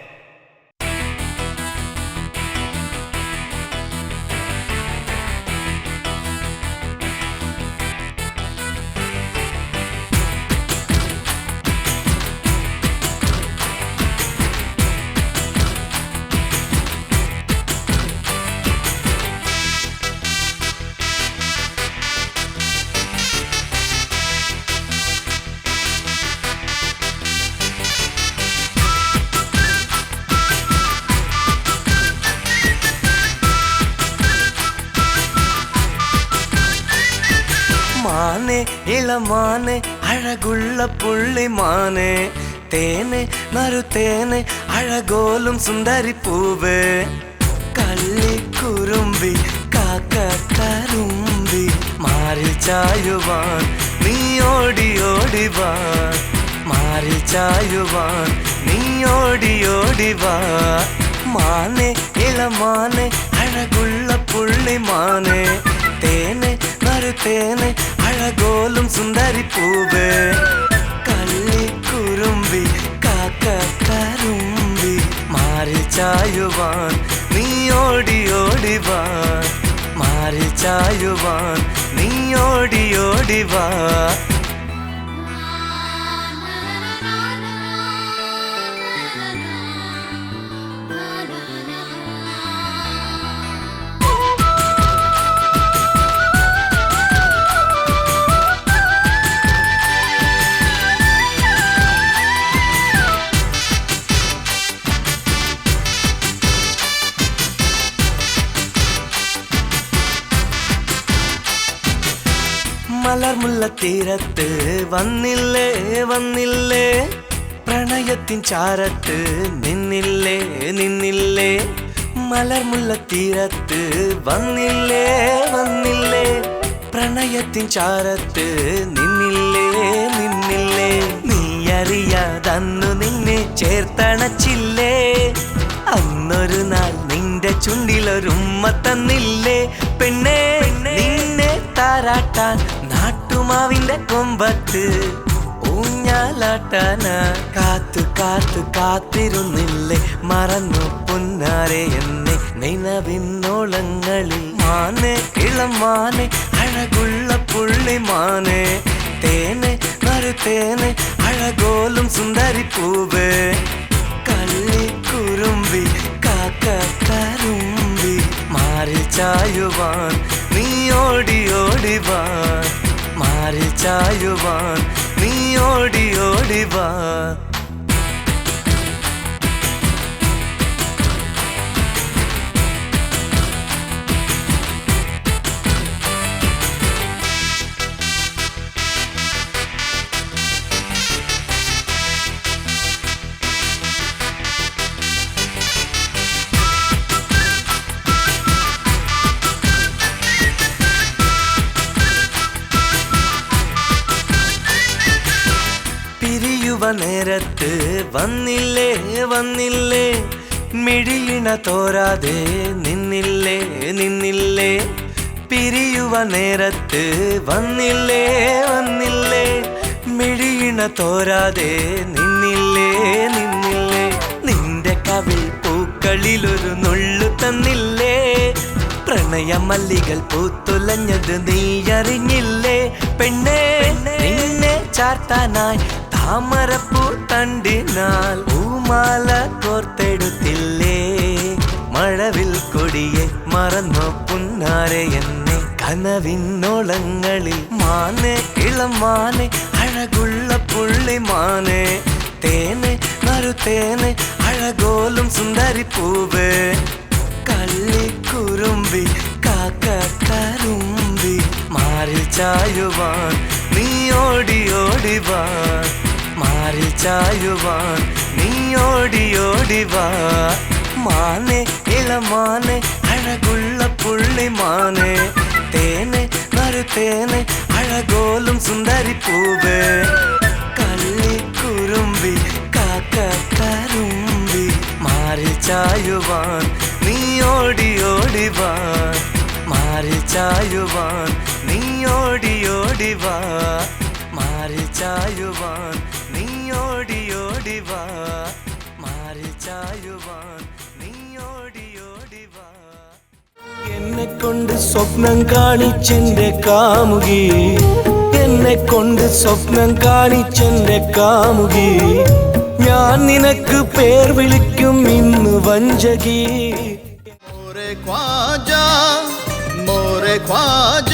മാനെ ഇളമാനെ അഴകുള്ള പുള്ളിമാനെ തേനെ നറുതേനെ അഴകോലും സുന്ദരി പൂവ് കള്ളിക്കുറുമ്പി കാക്ക കരുമ്പി മാറിൽ ചായുവാൻ നീ ഓടി ഓടിവാ മാറിൽ ചായുവാൻ നീ ഓടി ഓടിവാ മാനെ ഇളമാനെ അഴകുള്ള പുള്ളിമാനെ തേനെ നറുതേനെ അഴകോലും സുന്ദരി പൂവ് കള്ളിക്കുറുമ്പി കാക്ക കരുമ്പി മാറിൽ ചായുവാൻ നീ ഓടി ഓടിവാ മാറിൽ ചായുവാൻ നീ ഓടി ഓടിവാ മലർമുല്ല തീരത്ത് വന്നില്ലേ വന്നില്ലേ പ്രണയത്തിൻ ചാരത്ത് നിന്നില്ലേ നിന്നില്ലേ മലർമുല്ല തീരത്ത് വന്നില്ലേ വന്നില്ലേ പ്രണയത്തിൻ ചാരത്ത് നിന്നില്ലേ നിന്നില്ലേ നീ അറിയാതന്നു നിന്നെ ചേർത്തണച്ചില്ലേ അന്നൊരു നാൾ നിന്റെ ചുണ്ടിലൊരുമ്മ തന്നില്ലേ പെണ്ണേ നിന്നെ താരാട്ടാൻ നാട്ടുമാവിന്റെ കൊമ്പത്ത് ഊഞ്ഞാലാട്ടാന കാത്തു കാത്തു കാത്തിരുന്നില്ലേ മറന്നു പൊന്നാരെ എന്നെ നിലവിന്നോളങ്ങളിൽ മാനെ ഇളമാനെ അഴകുള്ള പുള്ളിമാനെ തേനെ നറുതേനെ അഴകോലും സുന്ദരി പൂവ് കള്ളിക്കുറുമ്പി കാക്ക കരുമ്പി മാറിൽ ചായുവാൻ നീ ഓടി ഓടിവാ മാറിൽ ചായുവാൻ നീ ഓടി ഓടിവാ പിരിയുവ നേരത്ത് വന്നില്ലേ വന്നില്ലേ മിഴിയിണ തോരാതെ നിന്നില്ലേ നിന്നില്ലേ പിരിയുവ നേരത്ത് വന്നില്ലേ വന്നില്ലേ മിഴിയിണ തോരാതെ നിന്നില്ലേ നിന്നില്ലേ നിന്റെ കവിൾ പൂക്കളിലൊരു നുള്ളു തന്നില്ലേ പ്രണയ മല്ലികൾ പൂത്തുലഞ്ഞത് നീ അറിഞ്ഞില്ലേ പെണ്ണേ നിന്നെ ചാർത്താനായി താമരപ്പൂ തണ്ടിനാൽ പൂമാല കോർത്തെടുത്തില്ലേ മഴവിൽ കൊടിയെ മറന്നോ പുന്നാരെ എന്നെ കനവിന്നോളങ്ങളിൽ മാനെ ഇളം മാനെ അഴകുള്ള പുള്ളി മാനെ തേനെ നറുതേനെ അഴകോലും സുന്ദരി പൂവ് കള്ളിക്കുറുമ്പി കാക്ക കരുമ്പി മാറിൽ ചായുവാൻ നീ ഓടി ഓടി വാ മാറിൽ ചായുവാൻ നീ ഓടി ഓടി വാ മാനെ ഇളമാനെ അഴകുള്ള പുള്ളി മാനെ തേനെ നറുതേനെ അഴകോലും സുന്ദരി പൂവ് കള്ളിക്കുറുമ്പി കാക്ക കരുമ്പി മാറിൽ ചായുവാൻ നീ ഓടി ഓടി വാ മാറിൽ ചായുവാൻ നീ ഓടി ഓടി വാ മാറിൽ ചായുവാൻ നീ ഓടി ഓടി വാ മാറിൽ ചായുവാൻ നീ ഓടി ഓടി വാ എന്നെ കൊണ്ട് സ്വപ്നം കാണിച്ചെന്റെ കാമുകി എന്നെ കൊണ്ട് സ്വപ്നം കാണിച്ചെന്റെ കാമുകി ഞാൻ നിനക്ക് പേർ വിളിക്കും ഇന്ന് വഞ്ചകി മോരെ ഖ്വാജ